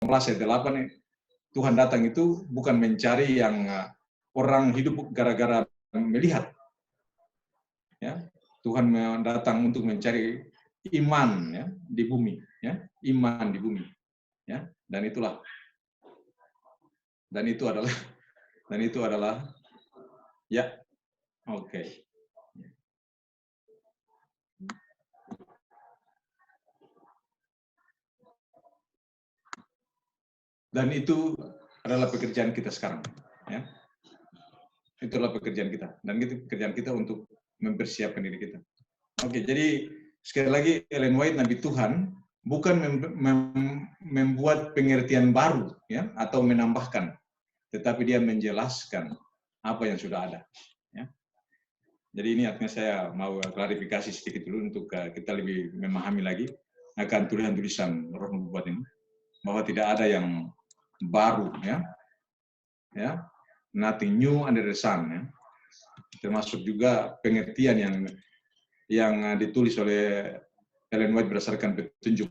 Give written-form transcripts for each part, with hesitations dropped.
ayat 8, Tuhan datang itu bukan mencari yang orang hidup gara-gara melihat. Ya, Tuhan datang untuk mencari iman ya di bumi, ya, iman di bumi, ya, dan itu adalah ya, oke. Dan itu adalah pekerjaan kita sekarang, ya. Itulah pekerjaan kita, dan itu pekerjaan kita untuk mempersiapkan diri kita. Oke, jadi sekali lagi Ellen White, Nabi Tuhan, bukan membuat pengertian baru, ya, atau menambahkan, tetapi dia menjelaskan apa yang sudah ada. Ya. Jadi ini artinya saya mau klarifikasi sedikit dulu untuk kita lebih memahami lagi akan tulisan-tulisan Roh Nubuat ini, bahwa tidak ada yang baru, ya, nothing new under the sun, ya. Termasuk juga pengertian yang ditulis oleh Ellen White berdasarkan petunjuk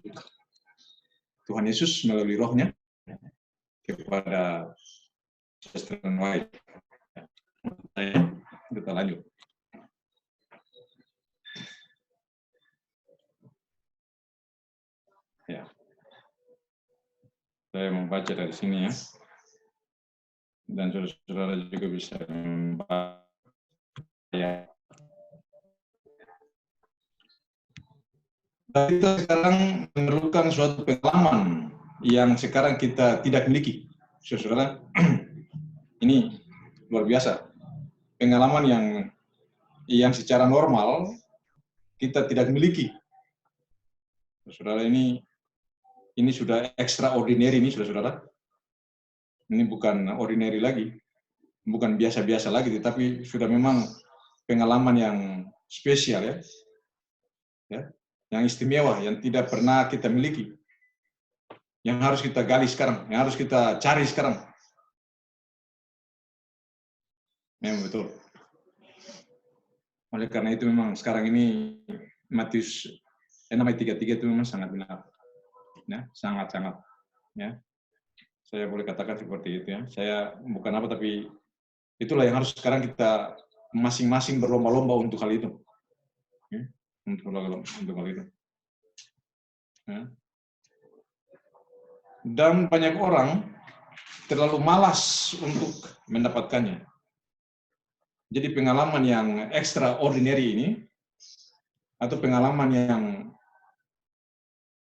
Tuhan Yesus melalui Rohnya kepada Sister Ellen White. Kita lanjut. Ya. Saya membaca dari sini, ya. Dan saudara-saudara juga bisa membaca, ya. Kita sekarang memerlukan suatu pengalaman yang sekarang kita tidak miliki. Saudara, ini luar biasa. Pengalaman yang secara normal kita tidak miliki. Saudara, ini sudah extraordinary, ini saudara. Ini bukan ordinary lagi, bukan biasa-biasa lagi, tetapi sudah memang pengalaman yang spesial, ya. Ya, yang istimewa, yang tidak pernah kita miliki, yang harus kita gali sekarang, yang harus kita cari sekarang. Memang betul. Oleh karena itu memang sekarang ini Matius 6:33 itu memang sangat benar, ya, sangat-sangat, ya. Saya boleh katakan seperti itu, ya. Saya bukan apa, tapi itulah yang harus sekarang kita masing-masing berlomba-lomba untuk hal itu, ya. Untuk hal itu. Ya. Dan banyak orang terlalu malas untuk mendapatkannya. Jadi pengalaman yang extraordinary ini, atau pengalaman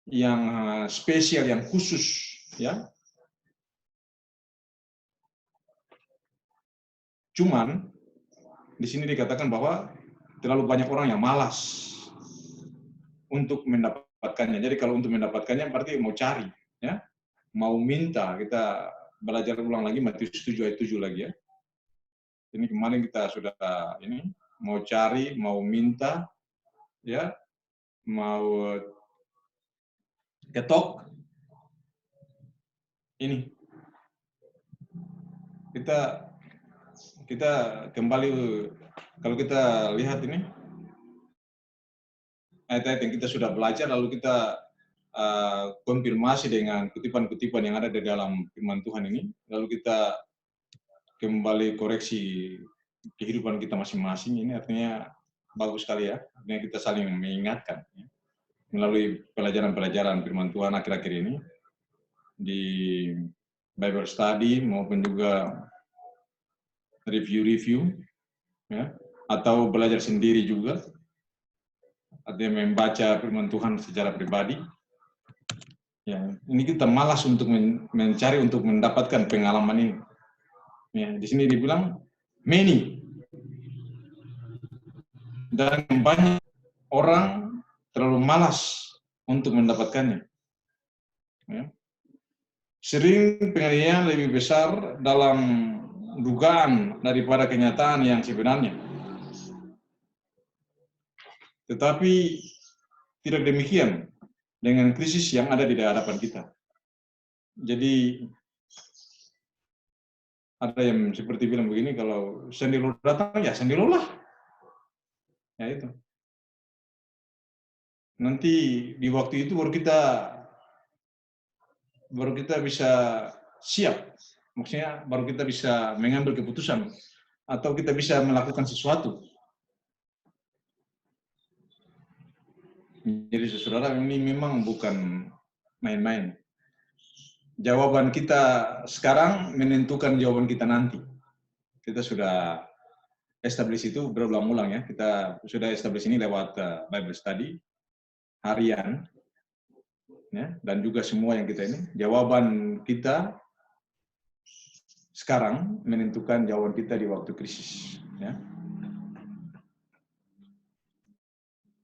yang spesial, yang khusus, ya. Cuman di sini dikatakan bahwa terlalu banyak orang yang malas untuk mendapatkannya. Jadi kalau untuk mendapatkannya berarti mau cari, ya, mau minta. Kita belajar ulang lagi Matius 7:7 lagi, ya. Ini kemarin kita sudah ini mau cari, mau minta, ya, mau ketok. Ini kita kembali, kalau kita lihat ini ayat-ayat yang kita sudah belajar, lalu kita konfirmasi dengan kutipan-kutipan yang ada di dalam firman Tuhan ini, lalu kita kembali koreksi kehidupan kita masing-masing. Ini artinya bagus sekali, ya. Artinya kita saling mengingatkan, ya, melalui pelajaran-pelajaran firman Tuhan akhir-akhir ini di Bible study maupun juga review-review, ya, atau belajar sendiri juga, artinya membaca firman Tuhan secara pribadi. Ya, ini kita malas untuk mencari, untuk mendapatkan pengalaman ini. Ya, di sini dibilang many, dan banyak orang terlalu malas untuk mendapatkannya. Ya. Sering pengertian lebih besar dalam dugaan daripada kenyataan yang sebenarnya. Tetapi tidak demikian dengan krisis yang ada di hadapan kita. Jadi ada yang seperti bilang begini, kalau sendiri datang, ya sendiri lah. Ya itu. Nanti di waktu itu baru kita baru kita bisa siap. Maksudnya baru kita bisa mengambil keputusan atau kita bisa melakukan sesuatu. Jadi saudara, ini memang bukan main-main. Jawaban kita sekarang menentukan jawaban kita nanti. Kita sudah establish itu berulang-ulang ya. Kita sudah establish ini lewat Bible study harian, ya, dan juga semua yang kita ini. Jawaban kita sekarang menentukan jawaban kita di waktu krisis. Ya.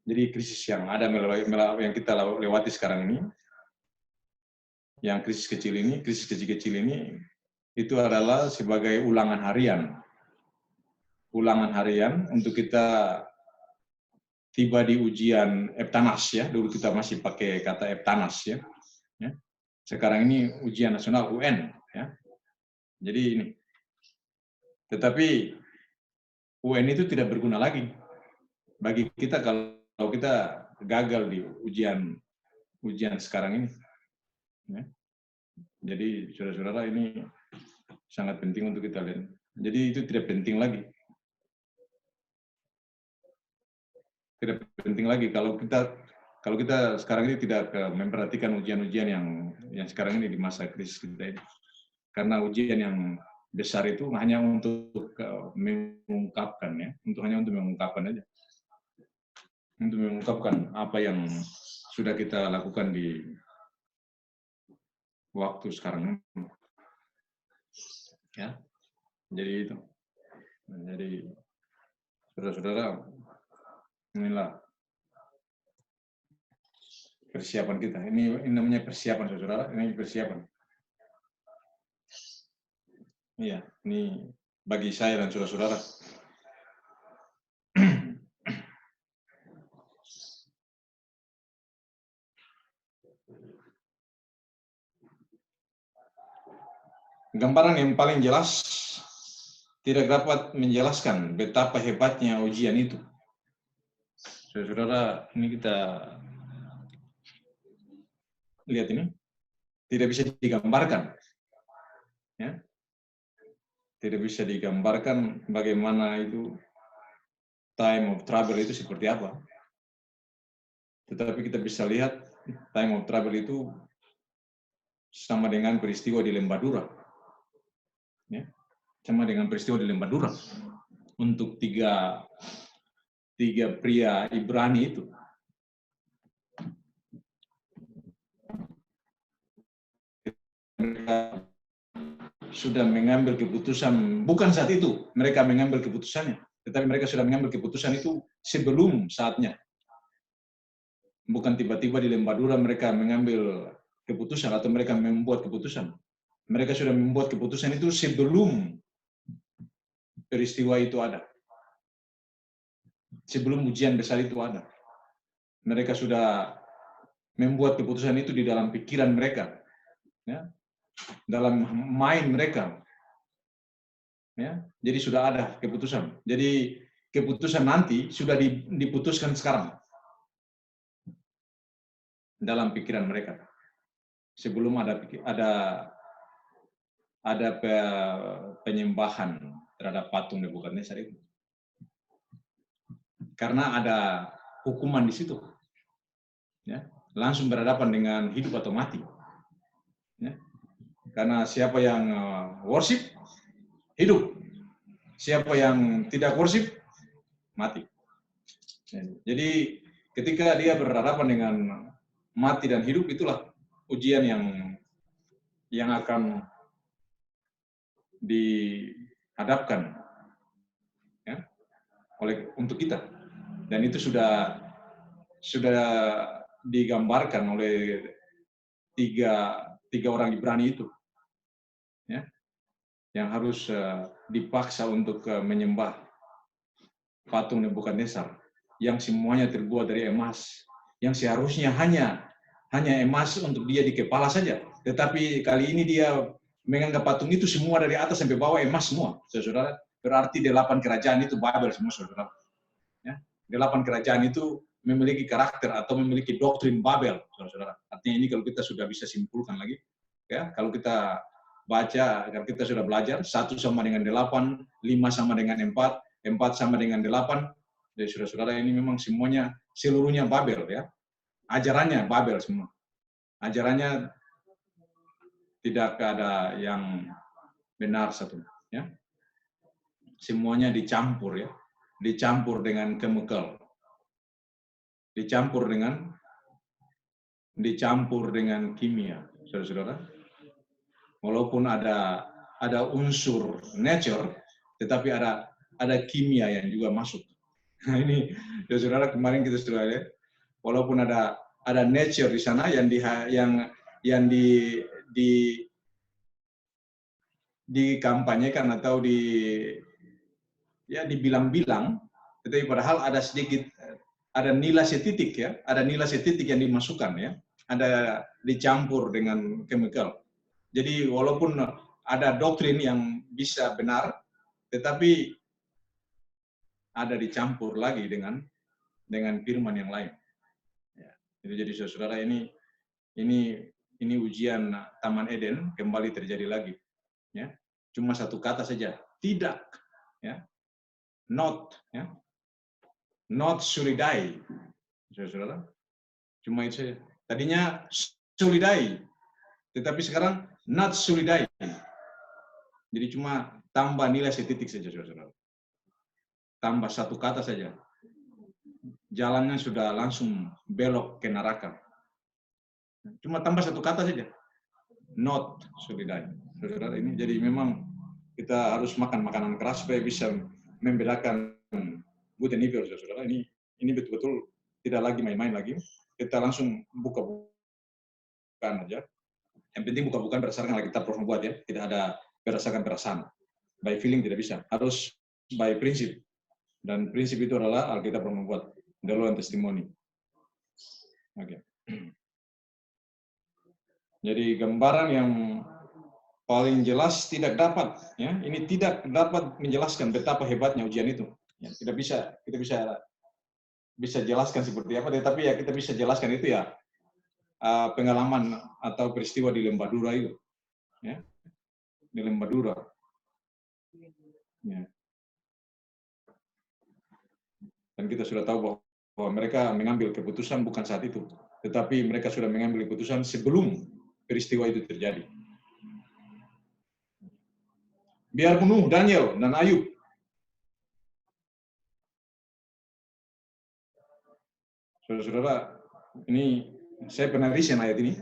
Jadi krisis yang ada yang kita lewati sekarang ini, yang krisis kecil-kecil ini, itu adalah sebagai ulangan harian. Ulangan harian untuk kita tiba di ujian Eptanas ya. Dulu kita masih pakai kata Eptanas ya. Sekarang ini ujian nasional UN ya. Jadi ini. Tetapi UN itu tidak berguna lagi bagi kita kalau kita gagal di ujian sekarang ini. Ya. Jadi saudara-saudara, ini sangat penting untuk kita lihat. Jadi itu tidak penting lagi. Tidak penting lagi kalau kita sekarang ini tidak memperhatikan ujian-ujian yang sekarang ini di masa krisis kita ini. Karena ujian yang besar itu hanya untuk mengungkapkan ya, hanya untuk mengungkapkan aja. Untuk mengungkapkan apa yang sudah kita lakukan di waktu sekarang. Ya. Jadi itu. Jadi saudara-saudara, inilah persiapan kita. Ini namanya persiapan saudara, ini persiapan. Iya, ini bagi saya dan saudara-saudara. Gambaran yang paling jelas tidak dapat menjelaskan betapa hebatnya ujian itu. Saudara, ini kita lihat ini, tidak bisa digambarkan. Ya. Tidak bisa digambarkan bagaimana itu time of trouble itu seperti apa. Tetapi kita bisa lihat time of trouble itu sama dengan peristiwa di Lembadura. Ya. Sama dengan peristiwa di Lembadura. Untuk tiga pria Ibrani itu. Mereka sudah mengambil keputusan, bukan saat itu mereka mengambil keputusannya, tetapi mereka sudah mengambil keputusan itu sebelum saatnya. Bukan tiba-tiba di Lembadura mereka mengambil keputusan atau mereka membuat keputusan. Mereka sudah membuat keputusan itu sebelum peristiwa itu ada. Sebelum ujian besar itu ada. Mereka sudah membuat keputusan itu di dalam pikiran mereka. Ya. Dalam mind mereka. Ya, jadi sudah ada keputusan. Jadi keputusan nanti sudah diputuskan sekarang dalam pikiran mereka. Sebelum ada penyembahan terhadap patung Nebukadnezar itu. Karena ada hukuman di situ. Ya, langsung berhadapan dengan hidup atau mati. Ya. Karena siapa yang worship, hidup. Siapa yang tidak worship, mati. Jadi ketika dia berhadapan dengan mati dan hidup, itulah ujian yang akan dihadapkan ya, untuk kita. Dan itu sudah digambarkan oleh tiga orang Ibrani itu. Ya, yang harus dipaksa untuk menyembah patung Nebukadnezar yang semuanya terbuat dari emas, yang seharusnya hanya emas untuk dia di kepala saja, tetapi kali ini dia menganggap patung itu semua dari atas sampai bawah emas semua, saudara. Berarti 8 kerajaan itu Babel semua, saudara. Ya, 8 kerajaan itu memiliki karakter atau memiliki doktrin Babel, saudara. Artinya ini kalau kita sudah bisa simpulkan lagi, ya. Kalau kita baca, kalau kita sudah belajar 1 sama dengan 8, 5 sama dengan 4, 4 sama dengan 8. Jadi saudara-saudara, ini memang semuanya seluruhnya Babel ya. Ajarannya Babel semua. Ajarannya tidak ada yang benar satu ya. Semuanya dicampur ya. Dicampur dengan chemical. Dicampur dengan kimia, saudara-saudara. Walaupun ada unsur nature, tetapi ada kimia yang juga masuk. Nah ini, saudara, kemarin kita sudah lihat, walaupun ada nature di sana yang dikampanyekan atau dibilang-bilang, tetapi padahal ada nilai setitik ya, ada nilai setitik yang dimasukkan ya, ada dicampur dengan chemical. Jadi walaupun ada doktrin yang bisa benar, tetapi ada dicampur lagi dengan firman yang lain. Ya. Jadi saudara, ini ujian Taman Eden kembali terjadi lagi. Ya. Cuma satu kata saja, tidak. Ya. Not. Ya. Not solidai, saudara. Cuma itu saja. Tadinya solidai, tetapi sekarang not solidai. Jadi cuma tambah nilai setitik saja, saudara. Tambah satu kata saja. Jalannya sudah langsung belok ke neraka. Cuma tambah satu kata saja. Not solidai. Saudara, ini jadi memang kita harus makan makanan keras supaya bisa membedakan good and evil, saudara. Ini betul-betul tidak lagi main-main lagi. Kita langsung buka-bukaan aja. Yang penting buka-bukaan berdasarkan Alkitab Prof buat ya. Tidak ada berdasarkan perasaan. By feeling tidak bisa. Harus by prinsip. Dan prinsip itu adalah Alkitab Prof buat. The Law and Testimony. Oke. Jadi gambaran yang paling jelas tidak dapat, ya. Ini tidak dapat menjelaskan betapa hebatnya ujian itu. Ya, kita bisa jelaskan seperti apa, tetapi ya kita bisa jelaskan itu ya pengalaman atau peristiwa di Lembah Dura itu, ya, di Lembah Dura. Ya. Dan kita sudah tahu bahwa mereka mengambil keputusan bukan saat itu, tetapi mereka sudah mengambil keputusan sebelum peristiwa itu terjadi. Biarpun Nuh, Daniel, dan Ayub saudara-saudara, ini saya pernah reason ayat ini.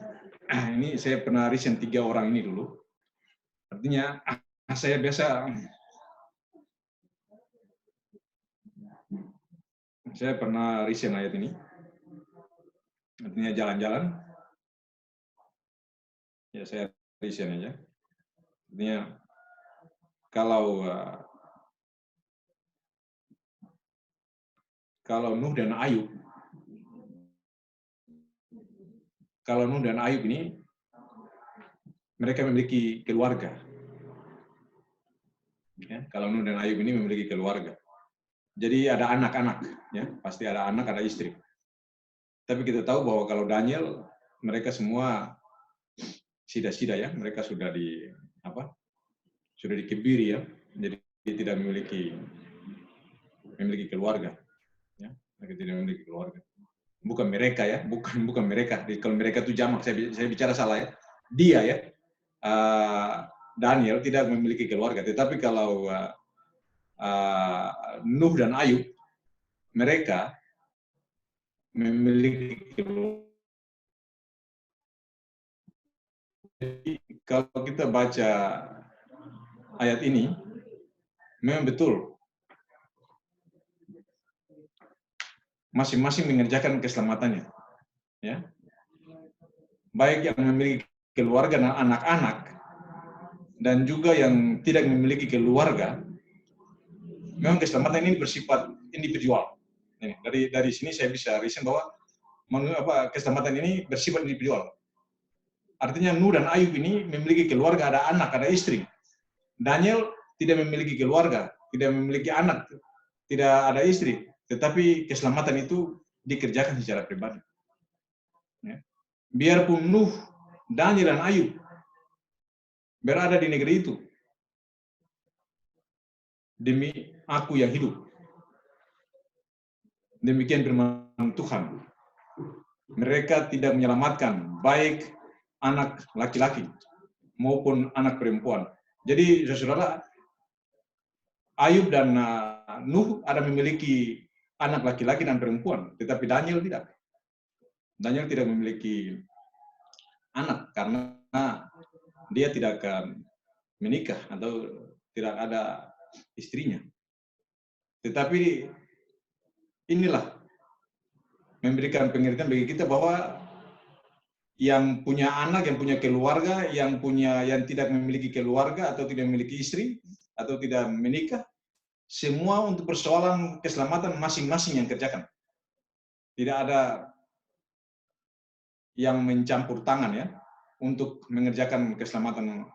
Ini saya pernah reason 3 orang ini dulu. Artinya saya pernah reason ayat ini. Artinya jalan-jalan. Ya saya reason aja. Artinya kalau Nuh dan Ayub, ini mereka memiliki keluarga. Ya, kalau Nuh dan Ayub ini memiliki keluarga. Jadi ada anak-anak, ya, pasti ada anak, ada istri. Tapi kita tahu bahwa kalau Daniel, mereka semua sida-sida ya, mereka sudah dikebiri ya, jadi tidak memiliki keluarga. Ya, mereka tidak memiliki keluarga. Bukan mereka ya, bukan mereka. Kalau mereka itu jamak, saya bicara salah ya. Dia ya, Daniel tidak memiliki keluarga. Tetapi kalau Nuh dan Ayub, mereka memiliki keluarga. Jadi kalau kita baca ayat ini, memang betul. Masing-masing mengerjakan keselamatannya. Ya. Baik yang memiliki keluarga dan anak-anak, dan juga yang tidak memiliki keluarga, memang keselamatan ini bersifat individual. Dari sini saya bisa reason bahwa keselamatan ini bersifat individual. Artinya Nuh dan Ayub ini memiliki keluarga, ada anak, ada istri. Daniel tidak memiliki keluarga, tidak memiliki anak, tidak ada istri. Tetapi keselamatan itu dikerjakan secara pribadi. Ya. Biarpun Nuh, Daniel, dan Ayub berada di negeri itu demi aku yang hidup. Demikian firman Tuhan. Mereka tidak menyelamatkan baik anak laki-laki maupun anak perempuan. Jadi saudara, Ayub dan Nuh ada memiliki anak laki-laki dan perempuan, tetapi Daniel tidak. Daniel tidak memiliki anak karena dia tidak akan menikah atau tidak ada istrinya. Tetapi inilah memberikan pengertian bagi kita bahwa yang punya anak, yang punya keluarga, yang tidak memiliki keluarga atau tidak memiliki istri atau tidak menikah, semua untuk persoalan keselamatan masing-masing yang kerjakan. Tidak ada yang mencampur tangan ya untuk mengerjakan keselamatan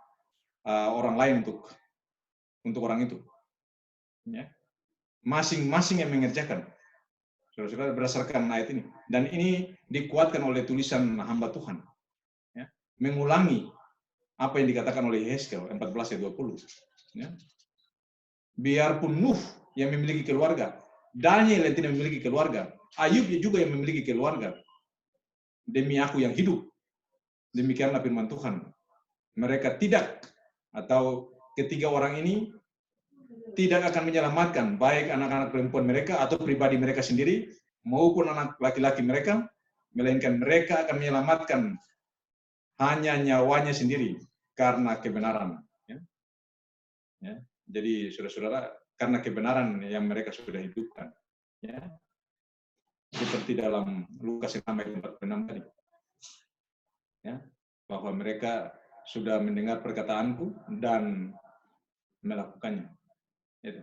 orang lain untuk orang itu. Ya. Masing-masing yang mengerjakan. Saudara-saudara, berdasarkan ayat ini. Dan ini dikuatkan oleh tulisan hamba Tuhan. Ya. Mengulangi apa yang dikatakan oleh Yehezkiel 14 ayat 20. Ya. Biarpun Nuh yang memiliki keluarga, Daniel yang tidak memiliki keluarga, Ayub juga yang memiliki keluarga. Demi aku yang hidup, demikianlah firman Tuhan. Mereka tidak, atau ketiga orang ini tidak akan menyelamatkan baik anak-anak perempuan mereka atau pribadi mereka sendiri maupun anak laki-laki mereka, melainkan mereka akan menyelamatkan hanya nyawanya sendiri karena kebenaran. Ya. Ya. Jadi saudara-saudara, karena kebenaran yang mereka sudah hidupkan. Ya. Seperti dalam Lukas 6 ayat 46 tadi. Ya. Bahwa mereka sudah mendengar perkataanku dan melakukannya. Itu.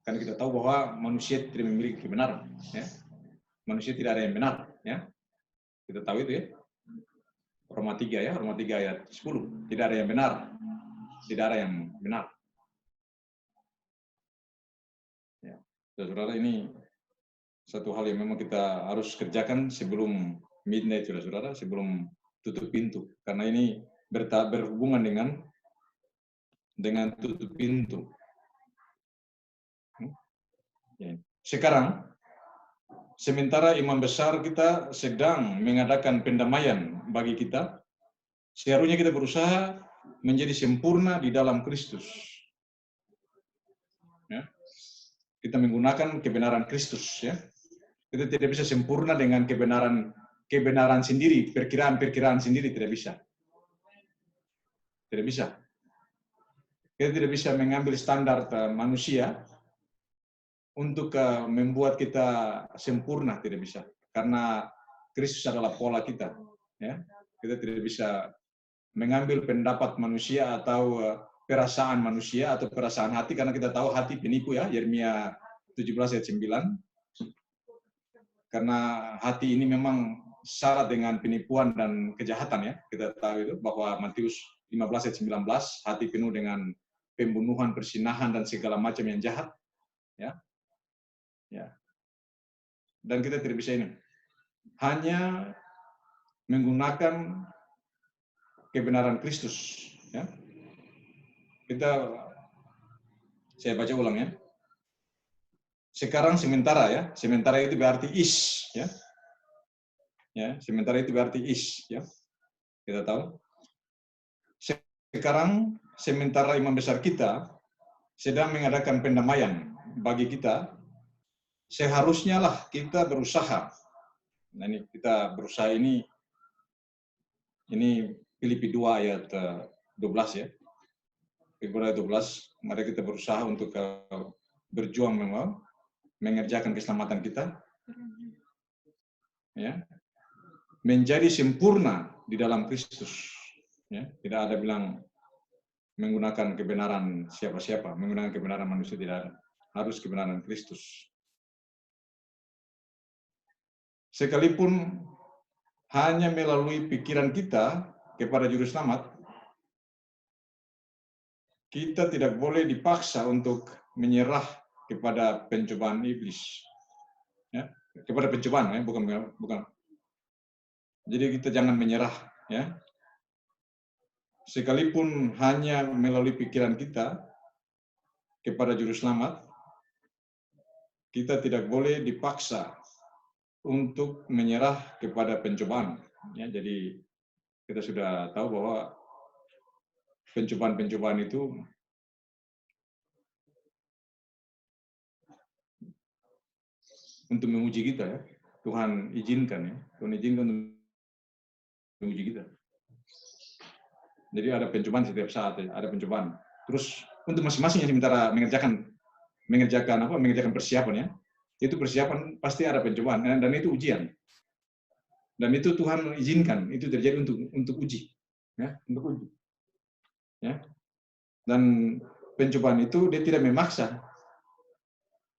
Karena kita tahu bahwa manusia tidak memiliki kebenaran. Ya. Manusia tidak ada yang benar. Ya. Kita tahu itu ya. Roma 3 ya, Roma 3 ayat 10. Tidak ada yang benar. Tidak ada yang benar. Ya. Saudara, ini satu hal yang memang kita harus kerjakan sebelum midnight, saudara, sebelum tutup pintu. Karena ini berhubungan dengan tutup pintu. Ya. Sekarang, sementara imam besar kita sedang mengadakan pendamaian bagi kita, seharusnya kita berusaha menjadi sempurna di dalam Kristus. Ya. Kita menggunakan kebenaran Kristus. Ya. Kita tidak bisa sempurna dengan kebenaran sendiri, perkiraan sendiri tidak bisa. Tidak bisa. Kita tidak bisa mengambil standar manusia untuk membuat kita sempurna, tidak bisa. Karena Kristus adalah pola kita. Ya. Kita tidak bisa mengambil pendapat manusia atau perasaan manusia atau perasaan hati, karena kita tahu hati penipu ya, Yeremia 17 ayat 9. Karena hati ini memang syarat dengan penipuan dan kejahatan ya. Kita tahu itu bahwa Matius 15 ayat 19, hati penuh dengan pembunuhan, persinahan dan segala macam yang jahat. Ya. Ya. Dan kita tidak bisa ini. Hanya menggunakan kebenaran Kristus. Ya. Saya baca ulang ya. Sekarang sementara ya. Sementara itu berarti is. Ya. Ya, sementara itu berarti is. Ya. Kita tahu. Sekarang sementara imam besar kita sedang mengadakan pendamaian bagi kita, seharusnya lah kita berusaha. Nah ini kita berusaha ini Filipi 2 ayat 12 ya. Filipi 2 ayat 12, mari kita berusaha untuk berjuang memang mengerjakan keselamatan kita. Ya. Menjadi sempurna di dalam Kristus. Ya, tidak ada bilang menggunakan kebenaran siapa-siapa, menggunakan kebenaran manusia tidak ada. Harus kebenaran Kristus. Sekalipun hanya melalui pikiran kita kepada juru selamat, kita tidak boleh dipaksa untuk menyerah kepada pencobaan iblis. Ya, kepada pencobaan ya, bukan. Jadi kita jangan menyerah ya. sekalipun hanya melalui pikiran kita kepada Juru Selamat, kita tidak boleh dipaksa untuk menyerah kepada pencobaan. Ya, jadi kita sudah tahu bahwa pencobaan-pencobaan itu untuk menguji kita, ya. Tuhan izinkan, ya. Tuhan izinkan untuk menguji kita. Jadi ada pencobaan setiap saat, ya. Ada pencobaan. Terus untuk masing-masing yang sementara mengerjakan persiapan, ya. Itu persiapan pasti ada pencobaan, dan itu ujian. Dan itu Tuhan izinkan, itu terjadi untuk uji, ya, untuk uji. Ya. Dan pencobaan itu dia tidak memaksa.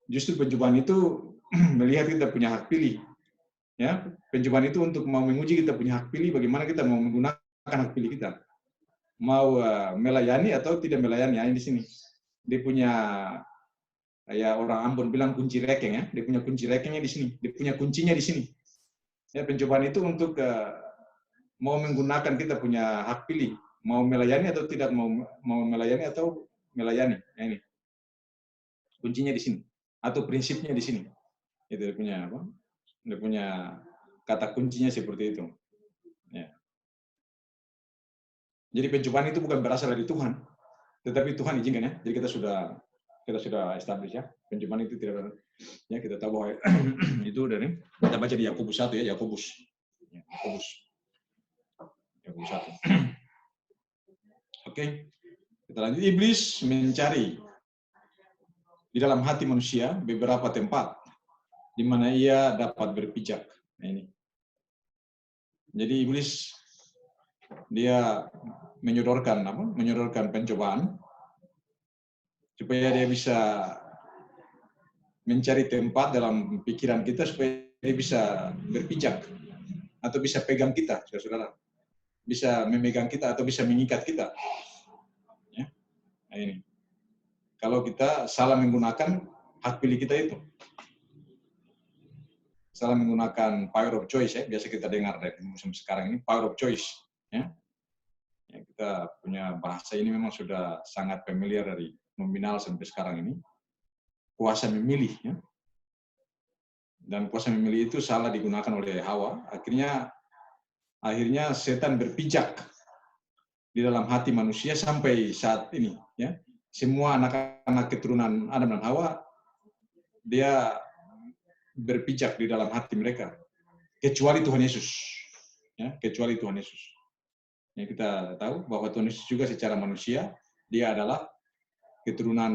Justru pencobaan itu melihat kita punya hak pilih. Ya, pencobaan itu untuk mau menguji kita punya hak pilih, bagaimana kita mau menggunakan hak pilih kita. Mau melayani atau tidak melayani, ya, di sini. Dia punya, ya orang Ambon bilang kunci rekeng, ya. Dia punya kunci rekengnya di sini. Dia punya kuncinya di sini. Ya, pencobaan itu untuk mau menggunakan kita punya hak pilih, mau melayani atau tidak mau melayani atau melayani. Nah, ini kuncinya di sini atau prinsipnya di sini. Itu dia punya apa? Dia punya kata kuncinya seperti itu. Ya. Jadi pencobaan itu bukan berasal dari Tuhan, tetapi Tuhan izinkan, ya. Jadi kita sudah establish, ya. Pencobaan itu tidak, ya, kita tahu bahwa itu dari kita baca di Yakobus 1, ya, Yakobus 1. Oke. Kita lanjut. Iblis mencari di dalam hati manusia beberapa tempat di mana ia dapat berpijak. Nah, ini. Jadi iblis dia menyodorkan pencobaan supaya dia bisa mencari tempat dalam pikiran kita supaya dia bisa berpijak atau bisa pegang kita, saudara. Bisa memegang kita atau bisa mengikat kita. Ya. Nah, ini. Kalau kita salah menggunakan hak pilih kita itu. Salah menggunakan power of choice, ya. Biasa kita dengar dari musim sekarang ini, power of choice. Ya. Ya, kita punya bahasa ini memang sudah sangat familiar dari nominal sampai sekarang ini. Kuasa memilih, ya. Dan kuasa memilih itu salah digunakan oleh Hawa. Akhirnya setan berpijak di dalam hati manusia sampai saat ini, ya. Semua anak-anak keturunan Adam dan Hawa dia berpijak di dalam hati mereka, kecuali Tuhan Yesus, ya, kecuali Tuhan Yesus. Ya, kita tahu bahwa Tuhan Yesus juga secara manusia dia adalah keturunan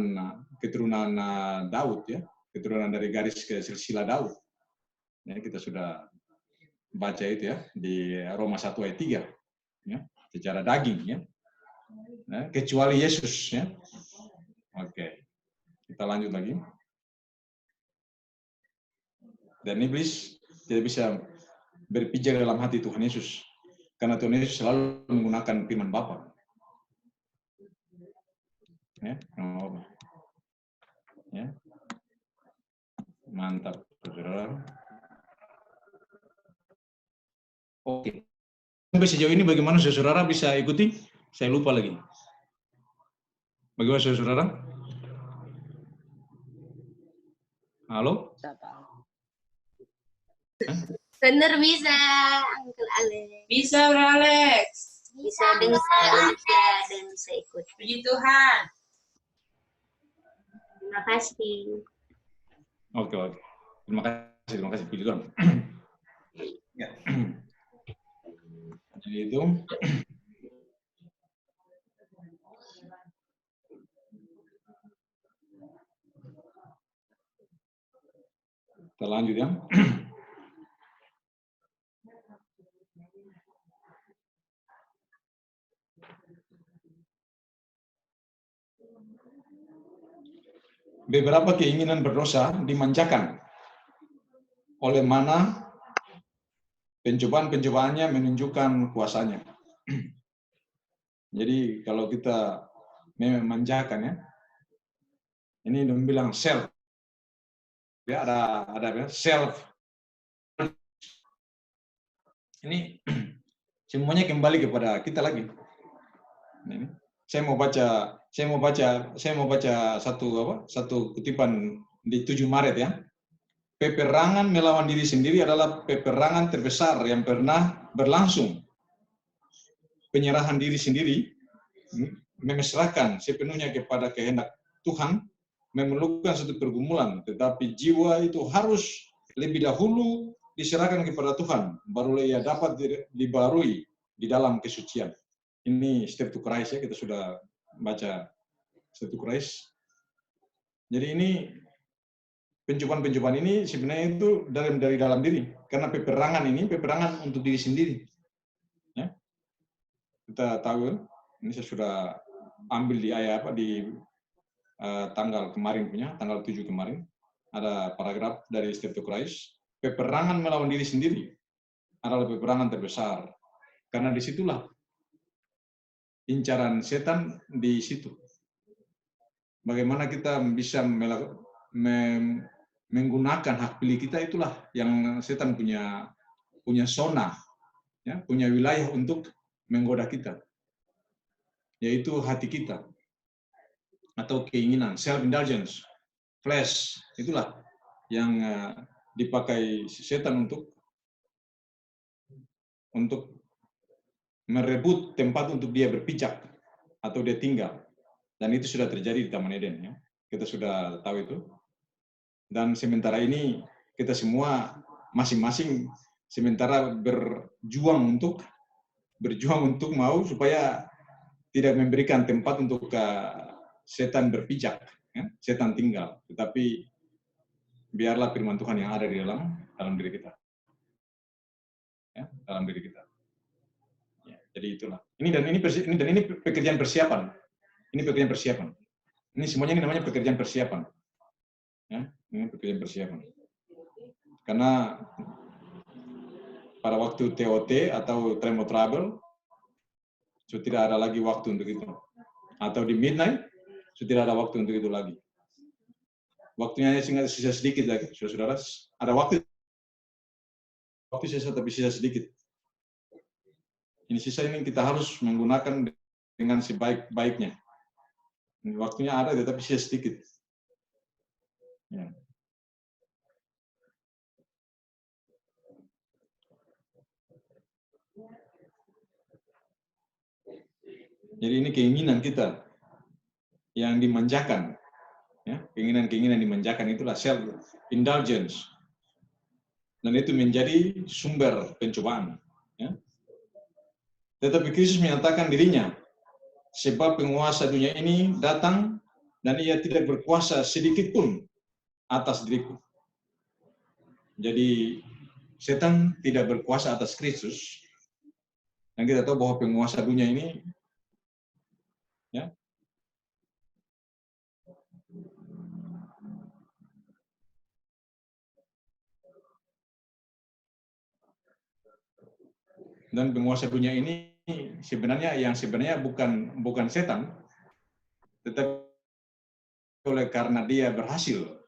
Daud, ya, keturunan dari garis ke silsilah Daud. Ya, kita sudah baca itu, ya, di Roma 1 ayat 3, ya, secara daging, ya. Nah, kecuali Yesus, ya. Oke. Kita lanjut lagi. Dan iblis tidak bisa berpijak dalam hati Tuhan Yesus karena Tuhan Yesus selalu menggunakan firman Bapa. Ya, ya. Mantap, saudara. Oke. Sampai sejauh ini bagaimana saudara bisa ikuti? Saya lupa lagi. Bagaimana saudara? Halo? Bener bisa, Uncle Alex. Bisa, Bro Alex. Bisa dengar Indonesia dan bisa ikut. Puji Tuhan. Terima kasih. Oke. Terima kasih Pilih Tuhan. Ya. Jadi itu kita lanjut, ya. Beberapa keinginan berdosa dimanjakan oleh mana pencobaan-pencobaannya menunjukkan kuasanya. Jadi kalau kita memanjakan, ya, ini bilang self, ya, ada self. Ini semuanya kembali kepada kita lagi. Ini. Saya mau baca satu kutipan di 7 Maret ya. Peperangan melawan diri sendiri adalah peperangan terbesar yang pernah berlangsung. Penyerahan diri sendiri, memasrahkan sepenuhnya kepada kehendak Tuhan, memerlukan satu pergumulan, tetapi jiwa itu harus lebih dahulu diserahkan kepada Tuhan, barulah ia dapat dibarui di dalam kesucian. Ini Step to Christ ya, kita sudah baca Step to Christ. Jadi ini pencobaan-pencobaan ini sebenarnya itu dari dalam diri, karena peperangan ini peperangan untuk diri sendiri. Ya. Kita tahu, ini saya sudah ambil di ayat di tanggal kemarin punya, tanggal 7 kemarin, ada paragraf dari Step to Christ. Peperangan melawan diri sendiri adalah peperangan terbesar, karena disitulah incaran setan di situ. Bagaimana kita bisa menggunakan hak pilih kita, itulah yang setan punya zona, ya, punya wilayah untuk menggoda kita, yaitu hati kita atau keinginan, self-indulgence, flesh, itulah yang dipakai setan untuk merebut tempat untuk dia berpijak atau dia tinggal. Dan itu sudah terjadi di Taman Eden. Ya. Kita sudah tahu itu. Dan sementara ini kita semua masing-masing sementara berjuang untuk mau supaya tidak memberikan tempat untuk setan berpijak, ya, setan tinggal. Tetapi biarlah firman Tuhan yang ada di dalam diri kita, ya, dalam diri kita. Ya, jadi itulah. Ini pekerjaan persiapan. Ini pekerjaan persiapan. Ini semuanya ini namanya pekerjaan persiapan. Ya, ini pekerjaan persiapan. Karena pada waktu TOT atau Time of Travel, sudah tidak ada lagi waktu untuk itu. Atau di midnight, sudah tidak ada waktu untuk itu lagi. Waktunya sisa sedikit lagi, saudara. Ada waktu sisa, tapi sisa sedikit. Ini sisa ini kita harus menggunakan dengan sebaik-baiknya. Waktunya ada, tetapi sisa sedikit. Ya. Jadi ini keinginan kita yang dimanjakan. Ya, keinginan-keinginan dimanjakan itulah self-indulgence. Dan itu menjadi sumber pencobaan. Ya. Tetapi Kristus menyatakan dirinya, sebab penguasa dunia ini datang dan ia tidak berkuasa sedikit pun atas diriku. Jadi setan tidak berkuasa atas Kristus. Dan kita tahu bahwa penguasa dunia ini, ya, dan penguasa dunia ini sebenarnya bukan setan, tetapi oleh karena dia berhasil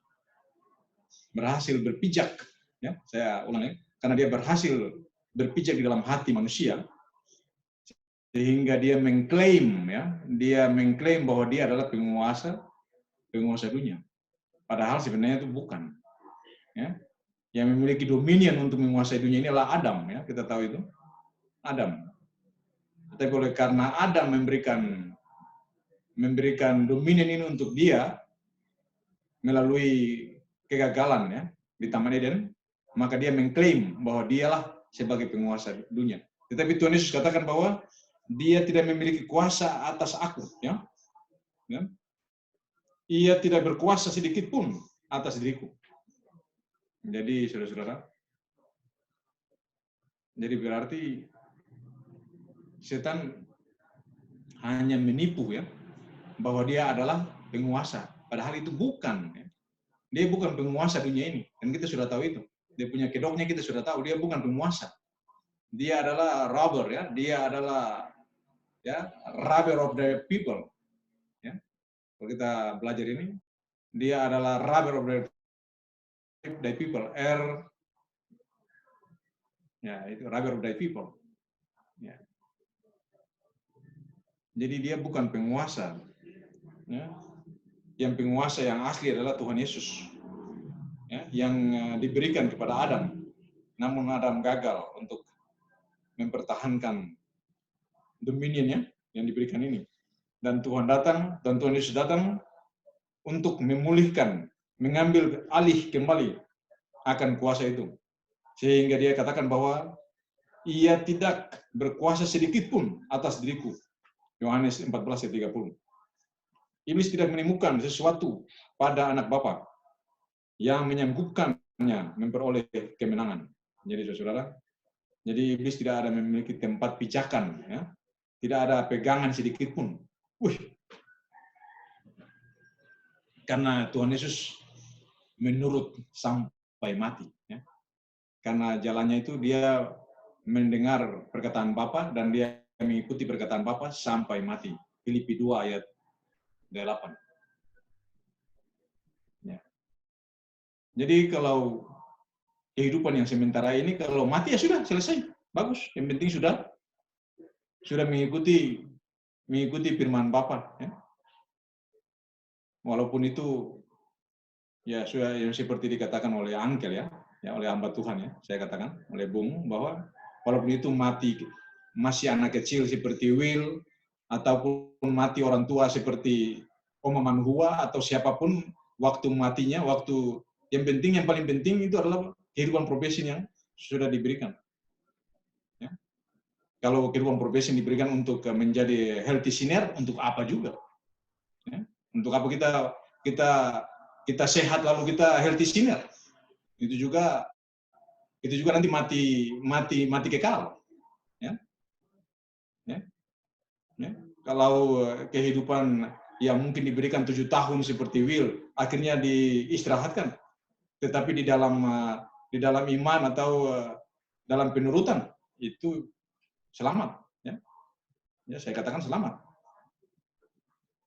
berpijak, ya, saya ulang ya, karena dia berhasil berpijak di dalam hati manusia, sehingga dia mengklaim bahwa dia adalah penguasa dunia. Padahal sebenarnya itu bukan. Ya. Yang memiliki dominion untuk menguasai dunia ini adalah Adam, ya, kita tahu itu. Adam. Tapi oleh karena Adam memberikan dominion ini untuk dia melalui kegagalan, ya, di Taman Eden, maka dia mengklaim bahwa dialah sebagai penguasa dunia. Tetapi Tuhan Yesus katakan bahwa dia tidak memiliki kuasa atas aku, ya. Ya. Ia tidak berkuasa sedikit pun atas diriku. Jadi saudara-saudara, jadi berarti setan hanya menipu, ya, bahwa dia adalah penguasa. Padahal itu bukan. Ya. Dia bukan penguasa dunia ini. Dan kita sudah tahu itu. Dia punya kedoknya kita sudah tahu. Dia bukan penguasa. Dia adalah robber, ya. Dia adalah, ya, robber of the people. Ya. Kalau kita belajar ini, dia adalah robber of the people. Ya, itu robber of the people. Ya. Jadi dia bukan penguasa. Ya. Yang penguasa yang asli adalah Tuhan Yesus. Ya, yang diberikan kepada Adam. Namun Adam gagal untuk mempertahankan dominionnya yang diberikan ini. Dan Tuhan datang, dan Tuhan Yesus datang untuk memulihkan, mengambil alih kembali akan kuasa itu. Sehingga dia katakan bahwa ia tidak berkuasa sedikit pun atas diriku. Yohanes 14:30. Iblis tidak menemukan sesuatu pada anak Bapa yang menyanggupannya memperoleh kemenangan. Jadi saudara, jadi iblis tidak ada memiliki tempat pijakan, ya. Tidak ada pegangan sedikit pun. Karena Tuhan Yesus menurut sampai mati. Ya. Karena jalannya itu dia mendengar perkataan Bapa dan dia mengikuti perkataan Bapa sampai mati. Filipi 2 ayat 8. Ya. Jadi kalau kehidupan yang sementara ini, kalau mati ya sudah selesai, bagus. Yang penting sudah mengikuti firman Bapa. Ya. Walaupun itu ya sudah yang seperti dikatakan oleh Angkel ya oleh hamba Tuhan ya, saya katakan oleh Bung bahwa walaupun itu mati masih anak kecil seperti Will ataupun mati orang tua seperti Oma Manhua atau siapapun, waktu matinya, waktu yang paling penting itu adalah kehidupan profesi yang sudah diberikan. Ya. Kalau kehidupan profesi diberikan untuk menjadi healthy sinner, untuk apa juga? Ya. Untuk apa kita sehat lalu kita healthy sinner? Itu juga nanti mati kekal. Ya. Ya. Ya. Kalau kehidupan yang mungkin diberikan 7 tahun seperti Will, akhirnya diistirahatkan, tetapi di dalam iman atau dalam penurutan itu selamat. Ya. Ya, saya katakan selamat.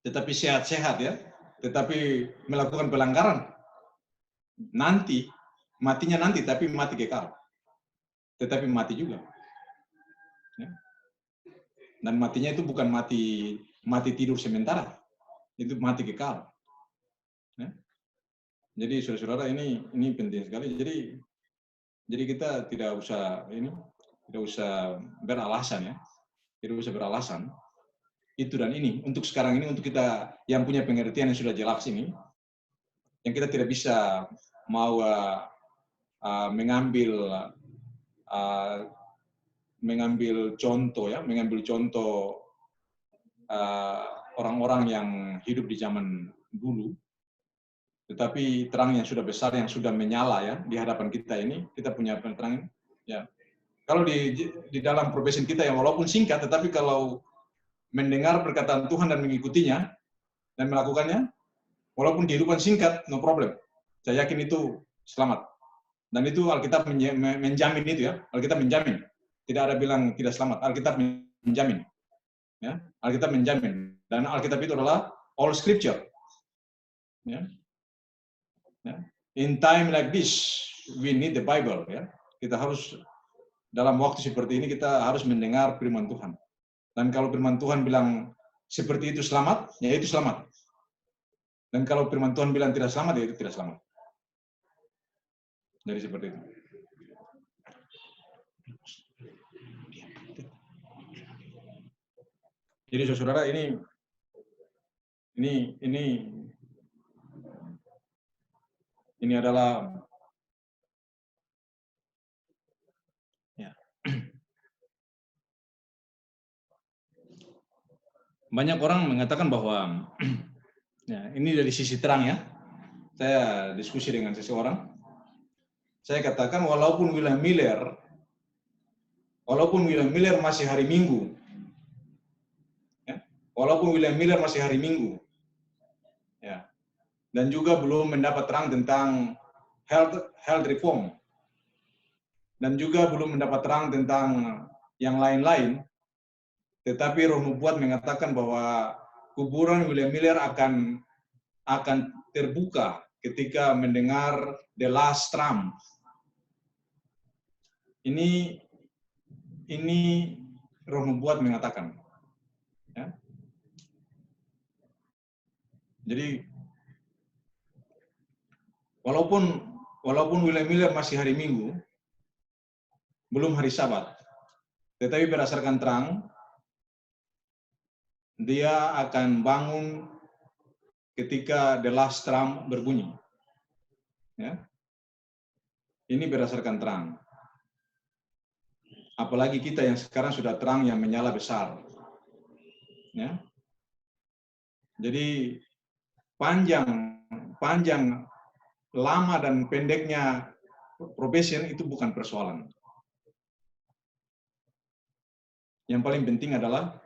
Tetapi sehat-sehat ya, tetapi melakukan pelanggaran, nanti matinya nanti, tapi mati kekal. Tetapi mati juga. Ya. Dan matinya itu bukan mati tidur sementara, itu mati kekal. Ya. Jadi saudara-saudara ini penting sekali. Jadi kita tidak usah beralasan ya, tidak usah beralasan itu dan ini. Untuk sekarang ini, untuk kita yang punya pengertian yang sudah jelas ini, yang kita tidak bisa mau mengambil contoh orang-orang yang hidup di zaman dulu, tetapi terang yang sudah besar, yang sudah menyala ya di hadapan kita ini, kita punya terang ya. Kalau di dalam profesi kita yang walaupun singkat, tetapi kalau mendengar perkataan Tuhan dan mengikutinya dan melakukannya, walaupun kehidupan singkat, no problem. Saya yakin itu selamat. Dan itu Alkitab menjamin itu ya. Alkitab menjamin. Tidak ada bilang tidak selamat. Alkitab menjamin. Ya, Alkitab menjamin. Dan Alkitab itu adalah all scripture. Ya. Ya. In time like this, we need the Bible. Ya. Kita harus dalam waktu seperti ini kita harus mendengar firman Tuhan. Dan kalau firman Tuhan bilang seperti itu selamat, ya itu selamat. Dan kalau firman Tuhan bilang tidak selamat, ya itu tidak selamat. Jadi seperti itu. Jadi saudara ini adalah ya. Banyak orang mengatakan bahwa ya, ini dari sisi terang ya. Saya diskusi dengan seseorang. Saya katakan walaupun William Miller masih hari Minggu, ya, walaupun William Miller masih hari Minggu, ya, dan juga belum mendapat terang tentang health reform, dan juga belum mendapat terang tentang yang lain-lain, tetapi Roh Nubuat mengatakan bahwa kuburan William Miller akan terbuka ketika mendengar the last trump. Ini Roh Nubuat mengatakan. Ya. Jadi walaupun wilayah masih hari Minggu, belum hari Sabat, tetapi berdasarkan terang, dia akan bangun ketika the last trump berbunyi. Ya. Ini berdasarkan terang. Apalagi kita yang sekarang sudah terang yang menyala besar. Ya. Jadi panjang, lama dan pendeknya probation itu bukan persoalan. Yang paling penting adalah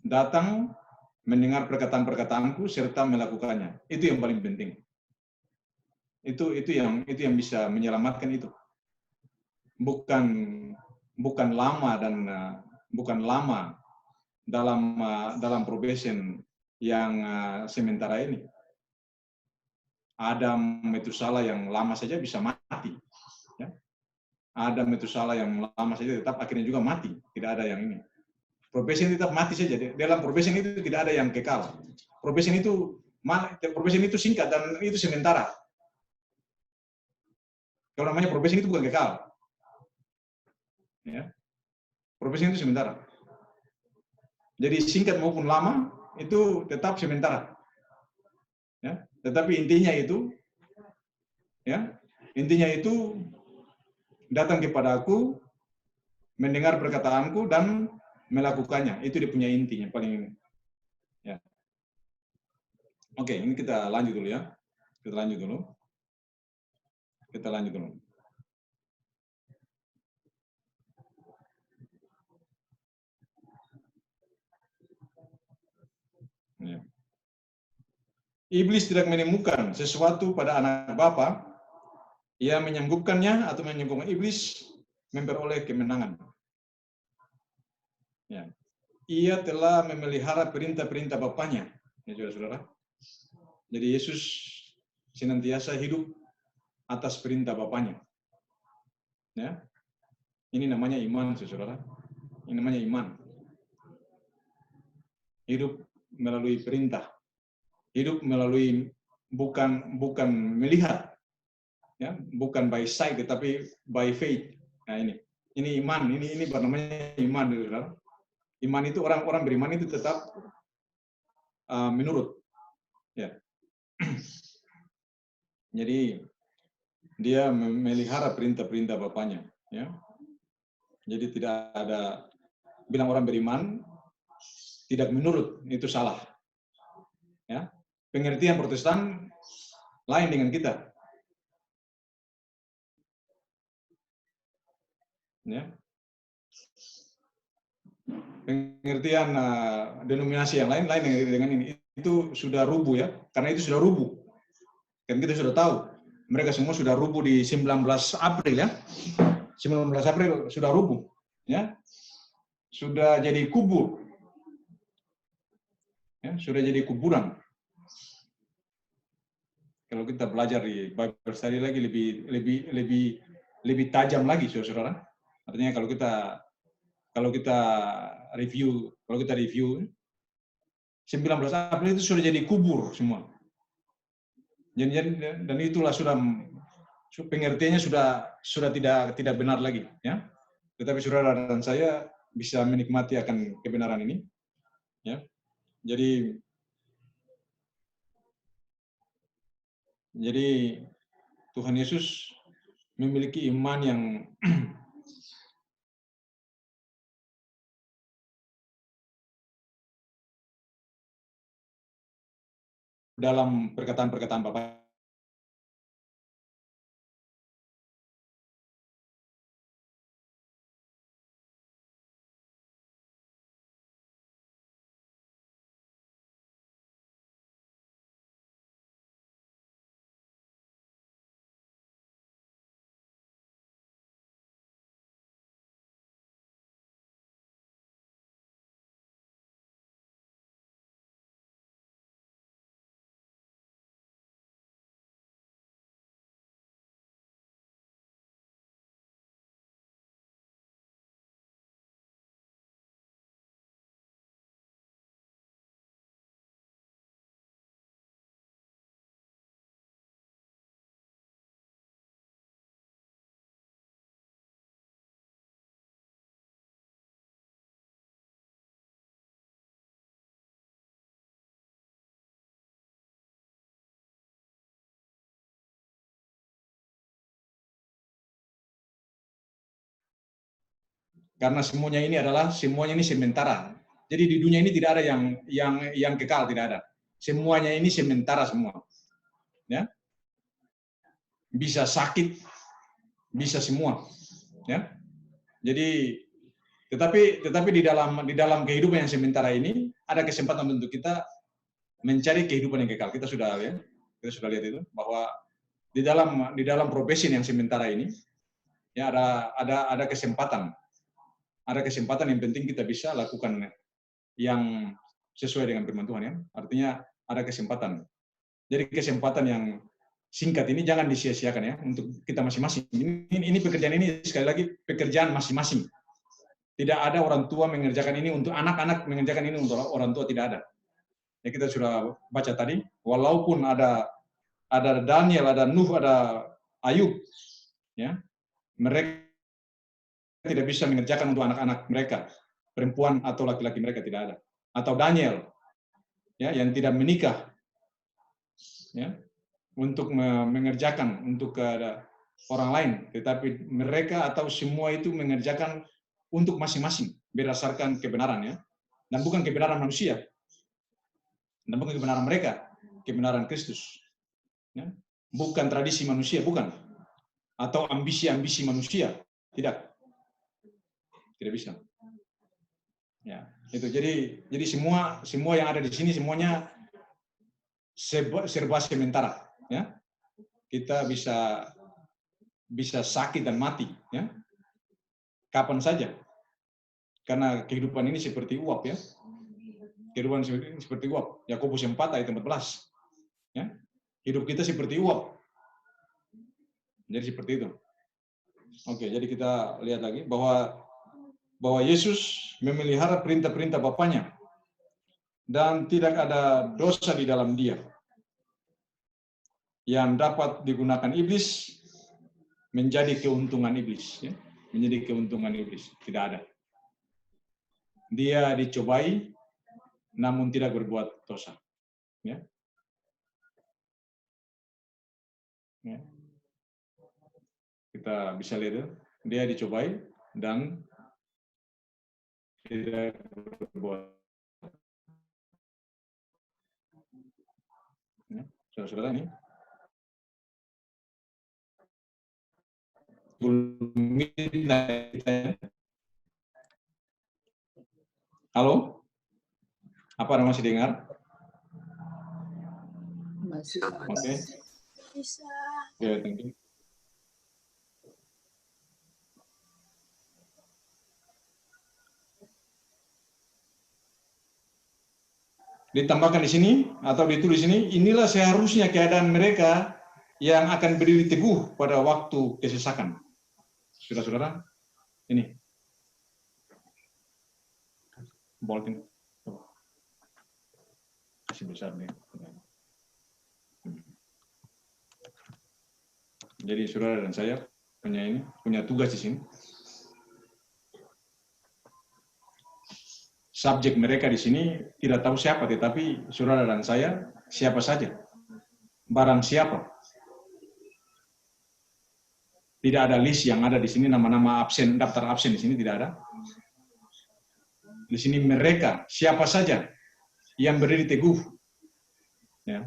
datang, mendengar perkataan-perkataanku serta melakukannya. Itu yang paling penting. Itu yang bisa menyelamatkan itu. Bukan lama dalam probation yang sementara ini. Ada Metusala yang lama saja bisa mati. Ya. Ada Metusala yang lama saja tetap akhirnya juga mati. Tidak ada yang ini. Probation tetap mati saja. Dalam probation itu tidak ada yang kekal. Probation itu singkat dan itu sementara. Kalau namanya probation itu bukan kekal. Ya. Probation itu sementara. Jadi singkat maupun lama itu tetap sementara. Ya. Tetapi intinya itu datang kepada aku, mendengar perkataanku dan melakukannya. Itu dia punya inti yang paling ini. Ya. Oke, ini kita lanjut dulu ya. Kita lanjut dulu. Ya. Iblis tidak menemukan sesuatu pada anak Bapa, ia menyanggupannya atau menyembuhkan iblis memperoleh kemenangan. Ya. Ia telah memelihara perintah-perintah Bapaknya. Ya, saudara-saudara. Jadi Yesus senantiasa hidup atas perintah Bapaknya. Ya. Ini namanya iman, saudara. Ini namanya iman. Hidup melalui perintah. Hidup melalui bukan melihat, ya, bukan by sight tetapi by faith. Nah ini iman, ini namanya iman, saudara. Iman itu orang beriman itu tetap menurut, ya. Jadi dia memelihara perintah-perintah Bapaknya, ya. Jadi tidak ada bilang orang beriman tidak menurut, itu salah. Ya. Pengertian Protestan lain dengan kita. Ya. Pengertian denominasi yang lain dengan ini. Itu sudah rubuh ya, karena itu sudah rubuh. Kan kita sudah tahu, mereka semua sudah rubuh di 19 April ya. 19 April sudah rubuh. Ya. Sudah jadi kubur. Ya, sudah jadi kuburan. Kalau kita belajar di Bible study lagi lebih tajam lagi, saudara. Artinya kalau kita review 19 April itu sudah jadi kubur semua. Dan itulah sudah pengertiannya sudah tidak benar lagi, ya. Tetapi saudara dan saya bisa menikmati akan kebenaran ini, ya. Jadi Tuhan Yesus memiliki iman yang dalam perkataan-perkataan Bapa Karena semuanya ini sementara. Jadi di dunia ini tidak ada yang kekal, tidak ada. Semuanya ini sementara semua. Ya. Bisa sakit, bisa semua. Ya. Jadi tetapi di dalam kehidupan yang sementara ini ada kesempatan untuk kita mencari kehidupan yang kekal. Kita sudah lihat itu bahwa di dalam profesi yang sementara ini ya ada kesempatan. Ada kesempatan yang penting kita bisa lakukan yang sesuai dengan firman Tuhan ya. Artinya ada kesempatan. Jadi kesempatan yang singkat ini jangan disia-siakan ya untuk kita masing-masing. Ini pekerjaan ini sekali lagi pekerjaan masing-masing. Tidak ada orang tua mengerjakan ini untuk anak-anak, mengerjakan ini untuk orang tua, tidak ada. Ya kita sudah baca tadi, walaupun ada Daniel, ada Nuh, ada Ayub, ya mereka tidak bisa mengerjakan untuk anak-anak mereka, perempuan atau laki-laki mereka tidak ada. Atau Daniel, ya yang tidak menikah, ya untuk mengerjakan untuk orang lain, tetapi mereka atau semua itu mengerjakan untuk masing-masing berdasarkan kebenaran ya, dan bukan kebenaran manusia, dan bukan kebenaran mereka, kebenaran Kristus, ya. Bukan tradisi manusia, bukan, atau ambisi-ambisi manusia, tidak bisa. Ya, itu jadi semua yang ada di sini semuanya serba sementara, ya. Kita bisa sakit dan mati, ya. Kapan saja. Karena kehidupan ini seperti uap, ya. Kehidupan ini seperti uap. Yakobus 4 ayat 14. Ya. Hidup kita seperti uap. Jadi seperti itu. Oke, jadi kita lihat lagi bahwa Yesus memelihara perintah-perintah Bapaknya dan tidak ada dosa di dalam Dia yang dapat digunakan iblis menjadi keuntungan iblis, ya. Menjadi keuntungan iblis, tidak ada. Dia dicobai namun tidak berbuat dosa, ya. Ya. Kita bisa lihat dia dicobai dan tidak berbuat. Ya, saudara-saudara ini. Halo? Apa masih dengar? Masih. Oke. Bisa. Ya, thank you. Ditambahkan di sini atau ditulis sini, inilah seharusnya keadaan mereka yang akan berdiri teguh pada waktu kesesakan. Saudara-saudara, ini. Bolting. Masih besar nih. Jadi saudara dan saya punya tugas di sini. Subjek mereka di sini tidak tahu siapa, tetapi saudara dan saya siapa saja, barang siapa. Tidak ada list yang ada di sini nama-nama absen, daftar absen di sini tidak ada. Di sini mereka siapa saja yang berdiri teguh, ya,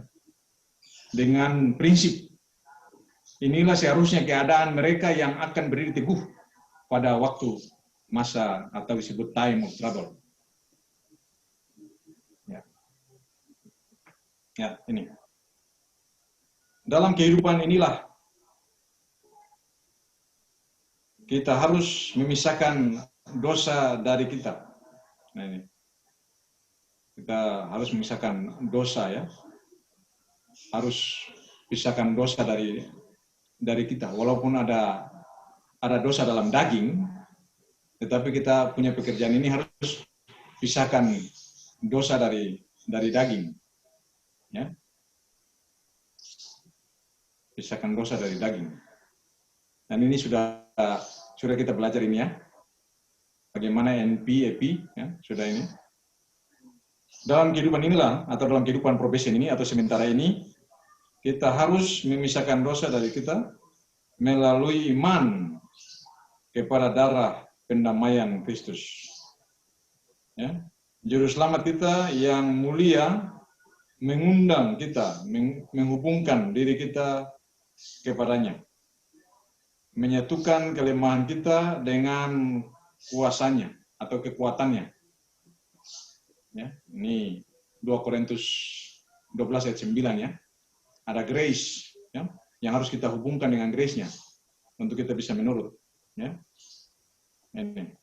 dengan prinsip. Inilah seharusnya keadaan mereka yang akan berdiri teguh pada waktu masa atau disebut time of trouble. Ya, ini. Dalam kehidupan inilah kita harus memisahkan dosa dari kita. Nah, ini. Kita harus memisahkan dosa, ya. Harus pisahkan dosa dari kita. Walaupun ada dosa dalam daging, tetapi kita punya pekerjaan ini harus pisahkan dosa dari daging. Ya. Pisahkan dosa dari daging. Dan ini sudah kita belajar ini, ya. Bagaimana NP, EP, ya, sudah ini. Dalam kehidupan inilah, atau dalam kehidupan profesi ini, atau sementara ini, kita harus memisahkan dosa dari kita melalui iman kepada darah pendamaian Kristus. Ya. Juru selamat kita yang mulia mengundang kita, menghubungkan diri kita kepadanya. Menyatukan kelemahan kita dengan kuasanya atau kekuatannya. Ya, ini 2 Korintus 12 ayat 9 ya. Ada grace ya, yang harus kita hubungkan dengan grace-nya untuk kita bisa menurut. Ya. Ini.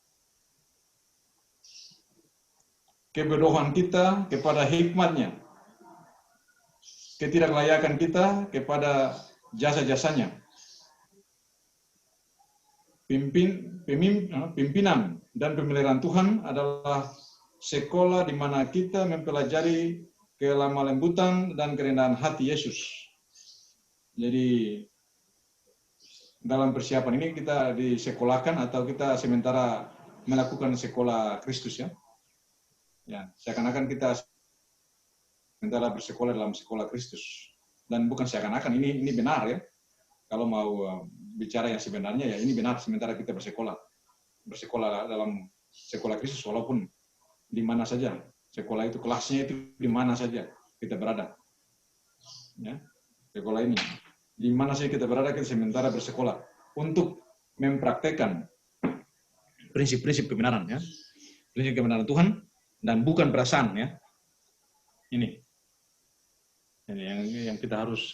Kebodohan kita kepada hikmatnya. Ketidaklayakan kita kepada jasa-jasanya. Pimpinan dan pemeliharaan Tuhan adalah sekolah di mana kita mempelajari kelemah lembutan dan kerendahan hati Yesus. Jadi dalam persiapan ini kita disekolahkan atau kita sementara melakukan sekolah Kristus ya. Ya, seakan-akan kita sementara bersekolah dalam sekolah Kristus. Dan bukan seakan-akan, ini benar ya. Kalau mau bicara yang sebenarnya ya ini benar, sementara kita bersekolah dalam sekolah Kristus walaupun di mana saja sekolah itu, kelasnya itu di mana saja kita berada ya, sekolah ini di mana saja kita berada, kita sementara bersekolah untuk mempraktekkan prinsip-prinsip kebenaran ya, prinsip kebenaran Tuhan dan bukan perasaan ya. Ini yang kita harus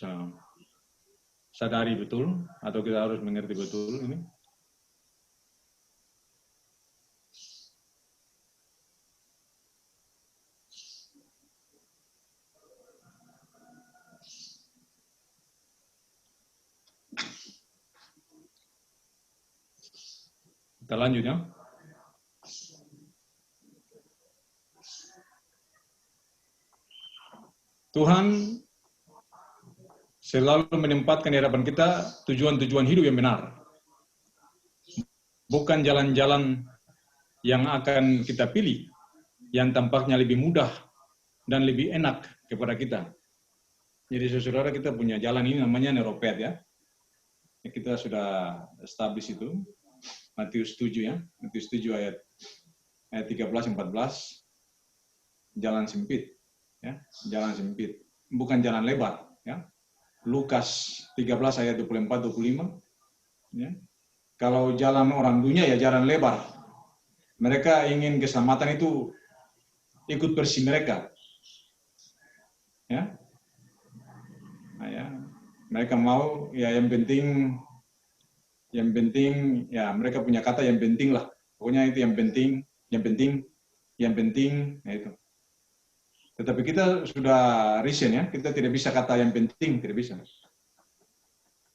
sadari betul, atau kita harus mengerti betul ini. Kita lanjut ya. Tuhan selalu menempatkan di hadapan kita tujuan-tujuan hidup yang benar. Bukan jalan-jalan yang akan kita pilih, yang tampaknya lebih mudah dan lebih enak kepada kita. Jadi saudara, kita punya jalan ini namanya neuropet ya. Kita sudah establish itu. Matius 7 ya. Matius 7 ayat 13-14. Jalan sempit. Ya, jalan sempit. Bukan jalan lebar. Ya. Lukas 13 ayat 24-25. Ya. Kalau jalan orang dunia ya jalan lebar. Mereka ingin keselamatan itu ikut versi mereka. Ya. Nah, ya. Mereka mau ya yang penting ya mereka punya kata yang penting lah. Pokoknya itu yang penting, nah itu. Tetapi kita sudah reason ya, kita tidak bisa kata yang penting, tidak bisa.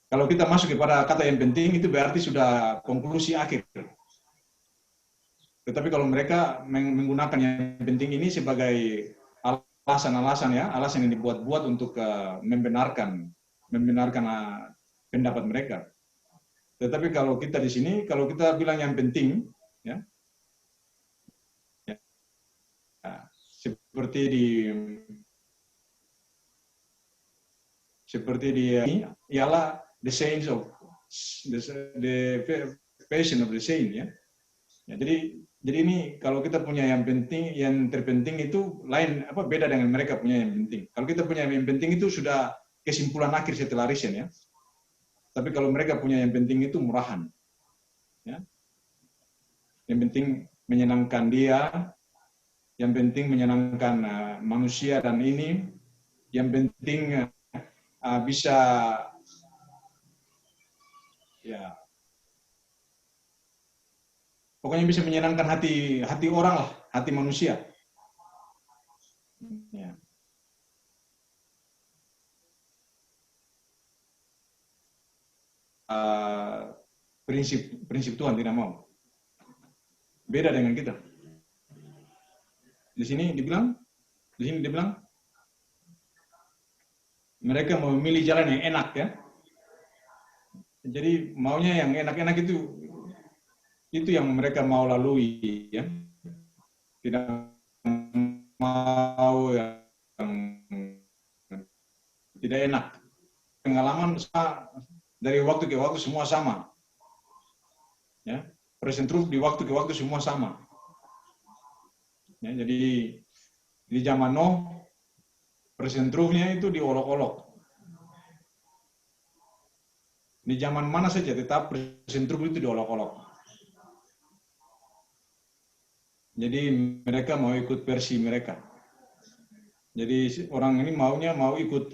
Kalau kita masuk kepada kata yang penting itu berarti sudah konklusi akhir. Tetapi kalau mereka menggunakan yang penting ini sebagai alasan-alasan ya, alasan yang dibuat-buat untuk membenarkan pendapat mereka. Tetapi kalau kita di sini, kalau kita bilang yang penting, ya, seperti di ialah the sayings of the passion of the saying ya. Ya, jadi ini kalau kita punya yang penting, yang terpenting itu lain beda dengan mereka punya yang penting. Kalau kita punya yang penting itu sudah kesimpulan akhir setelah reason ya. Tapi kalau mereka punya yang penting itu murahan. Ya. Yang penting menyenangkan dia, yang penting menyenangkan manusia dan ini, yang penting bisa ya pokoknya bisa menyenangkan hati orang lah, hati manusia. Ya. Prinsip Tuhan tidak mau. Beda dengan kita. Di sini dibilang mereka mau memilih jalan yang enak ya. Jadi maunya yang enak-enak itu yang mereka mau lalui ya. Tidak mau yang tidak enak. Pengalaman dari waktu ke waktu semua sama. Ya. present truth di waktu ke waktu semua sama. Ya, jadi di zaman Nuh, present truth-nya itu diolok-olok. Di zaman mana saja tetap present truth itu diolok-olok. Jadi mereka mau ikut versi mereka. Jadi orang ini mau ikut,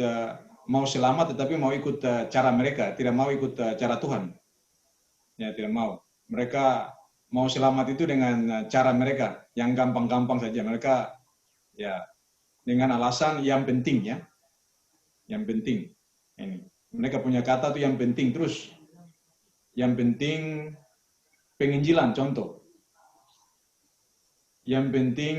mau selamat tetapi mau ikut cara mereka, tidak mau ikut cara Tuhan. Ya, tidak mau. Mereka mau selamat itu dengan cara mereka, yang gampang-gampang saja. Mereka ya dengan alasan yang penting ya. Yang penting. Ini. Mereka punya kata tuh yang penting terus. Yang penting penginjilan contoh. Yang penting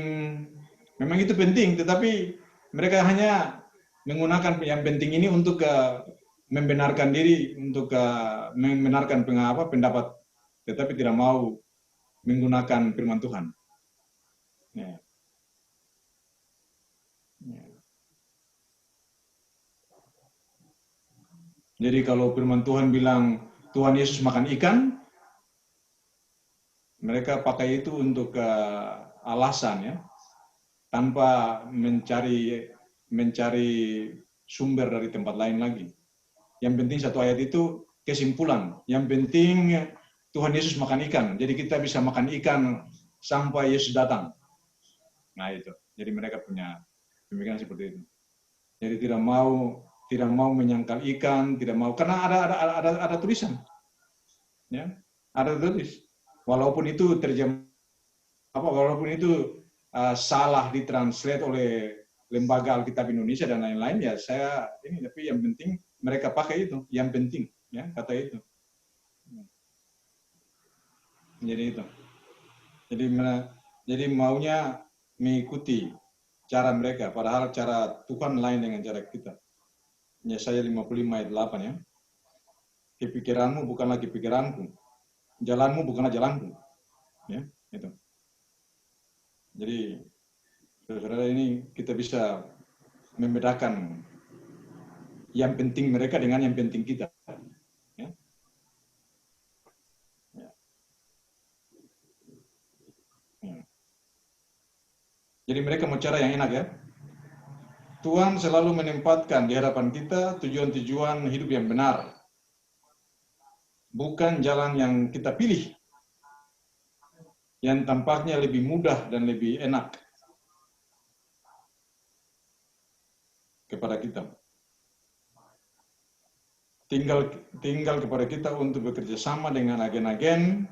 memang itu penting, tetapi mereka hanya menggunakan yang penting ini untuk membenarkan diri, untuk membenarkan pendapat, tetapi tidak mau menggunakan firman Tuhan. Ya. Ya. Jadi kalau firman Tuhan bilang Tuhan Yesus makan ikan, mereka pakai itu untuk alasan ya, tanpa mencari sumber dari tempat lain lagi. Yang penting satu ayat itu kesimpulan. Yang penting Tuhan Yesus makan ikan. Jadi kita bisa makan ikan sampai Yesus datang. Nah itu. Jadi mereka punya pemikiran seperti itu. Jadi tidak mau menyangkal ikan, tidak mau karena ada tulisan. Ya. Ada tulis. Walaupun itu walaupun itu salah ditranslate oleh Lembaga Alkitab Indonesia dan lain-lain, ya saya ini, tapi yang penting mereka pakai itu, yang penting ya kata itu. Jadi itu. Jadi maunya mengikuti cara mereka, padahal cara Tuhan lain dengan cara kita. Yesaya 55 ayat 8 ya. Kepikiranmu bukanlah kepikiranku, jalanmu bukanlah jalanku. Ya, itu. Jadi saudara ini kita bisa membedakan yang penting mereka dengan yang penting kita. Ya. Ya. Ya. Jadi mereka mau cara yang enak ya. Tuhan selalu menempatkan di hadapan kita tujuan-tujuan hidup yang benar. Bukan jalan yang kita pilih. Yang tampaknya lebih mudah dan lebih enak kepada kita. Tinggal kepada kita untuk bekerja sama dengan agen-agen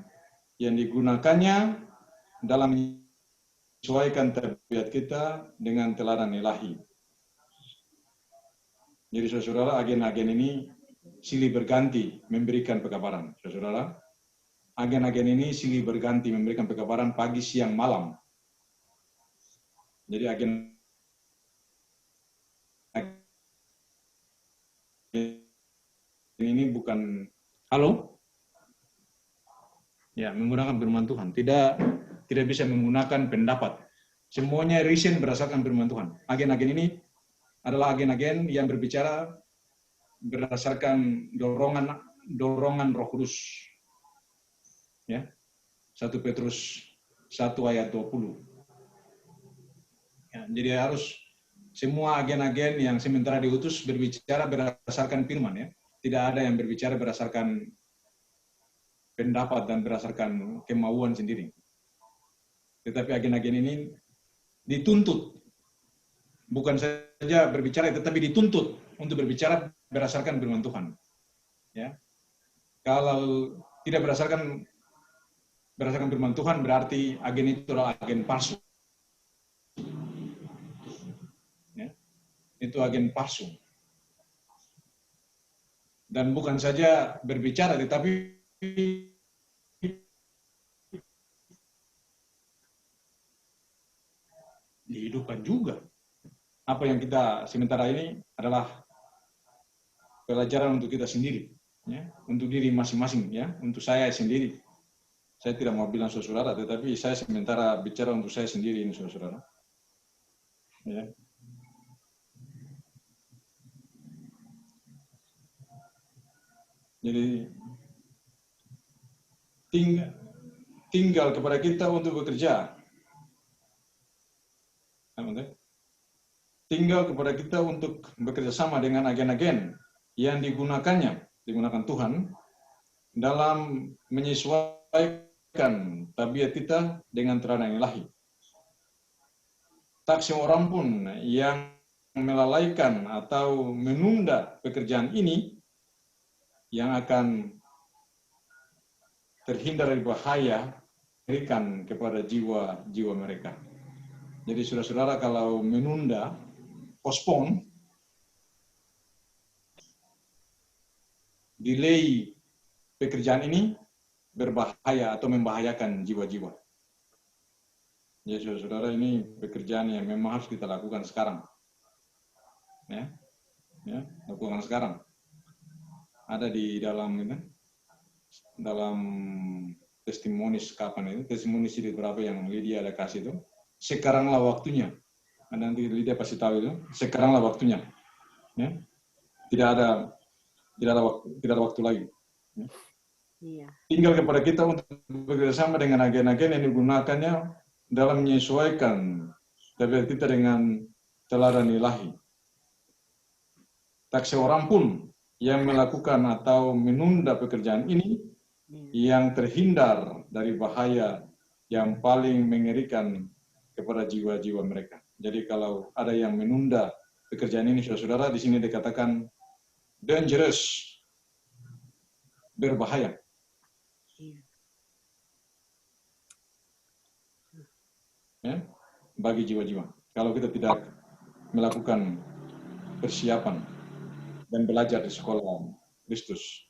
yang digunakannya dalam menyesuaikan tabiat kita dengan teladan ilahi. Jadi saudara, agen-agen ini silih berganti memberikan pekabaran. Saudara, agen-agen ini silih berganti memberikan pekabaran pagi, siang, malam. Jadi agen ini bukan halo, ya menggunakan firman Tuhan. Tidak bisa menggunakan pendapat. Semuanya reason berdasarkan firman Tuhan. Agen-agen ini adalah agen-agen yang berbicara berdasarkan dorongan Roh Kudus. Ya. 1 Petrus 1 ayat 20. Ya, jadi harus semua agen-agen yang sementara diutus berbicara berdasarkan firman ya. Tidak ada yang berbicara berdasarkan pendapat dan berdasarkan kemauan sendiri. Tetapi agen-agen ini dituntut bukan saja berbicara, tetapi dituntut untuk berbicara berdasarkan firman Tuhan. Ya. Kalau tidak berdasarkan firman Tuhan, berarti agen itu adalah agen palsu. Ya. Itu agen palsu. Dan bukan saja berbicara, tetapi dihidupkan juga. Apa yang kita sementara ini adalah pelajaran untuk kita sendiri, ya, untuk diri masing-masing, ya, untuk saya sendiri. Saya tidak mau bilang saudara, tetapi saya sementara bicara untuk saya sendiri ini saudara. Ya. Jadi tinggal kepada kita untuk bekerja. Tinggal kepada kita untuk bekerja sama dengan agen-agen yang digunakan Tuhan dalam menyesuaikan tabiat kita dengan teladan ilahi. Tak seorang pun yang melalaikan atau menunda pekerjaan ini yang akan terhindar dari bahaya berikan kepada jiwa-jiwa mereka. Jadi saudara-saudara, kalau menunda, postpone, delay pekerjaan ini berbahaya atau membahayakan jiwa-jiwa. Ya, saudara-saudara, ini pekerjaan yang memang harus kita lakukan sekarang. Ya, lakukan sekarang. Ada di dalam testimonis kapan itu, testimonis di beberapa yang Lydia ada kasih itu. Sekaranglah waktunya. Nanti Lydia pasti tahu itu. Sekaranglah waktunya. Ya. Tidak ada waktu lagi. Ya. Iya. Tinggal kepada kita untuk bekerjasama dengan agen-agen yang digunakannya dalam menyesuaikan tabiat kita dengan teladan ilahi. Tak seorang pun yang melakukan atau menunda pekerjaan ini yang terhindar dari bahaya yang paling mengerikan kepada jiwa-jiwa mereka. Jadi kalau ada yang menunda pekerjaan ini, saudara-saudara, di sini dikatakan dangerous, berbahaya. Ya, bagi jiwa-jiwa. Kalau kita tidak melakukan persiapan dan belajar di sekolah Kristus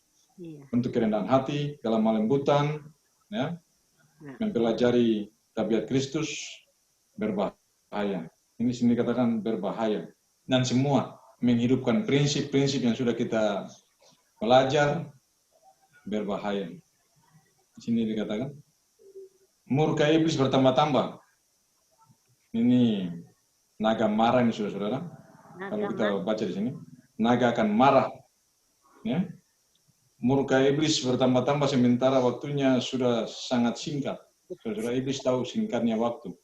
untuk kerendahan hati, dalam kelembutan, ya, mempelajari tabiat Kristus, berbahaya. Ini sini dikatakan berbahaya. Dan semua menghidupkan prinsip-prinsip yang sudah kita belajar, berbahaya. Di sini dikatakan murka iblis bertambah-tambah. Ini naga marah ini, saudara-saudara. Kalau kita baca di sini, naga akan marah. Ya. Murka iblis bertambah-tambah sementara waktunya sudah sangat singkat. Saudara, iblis tahu singkatnya waktu.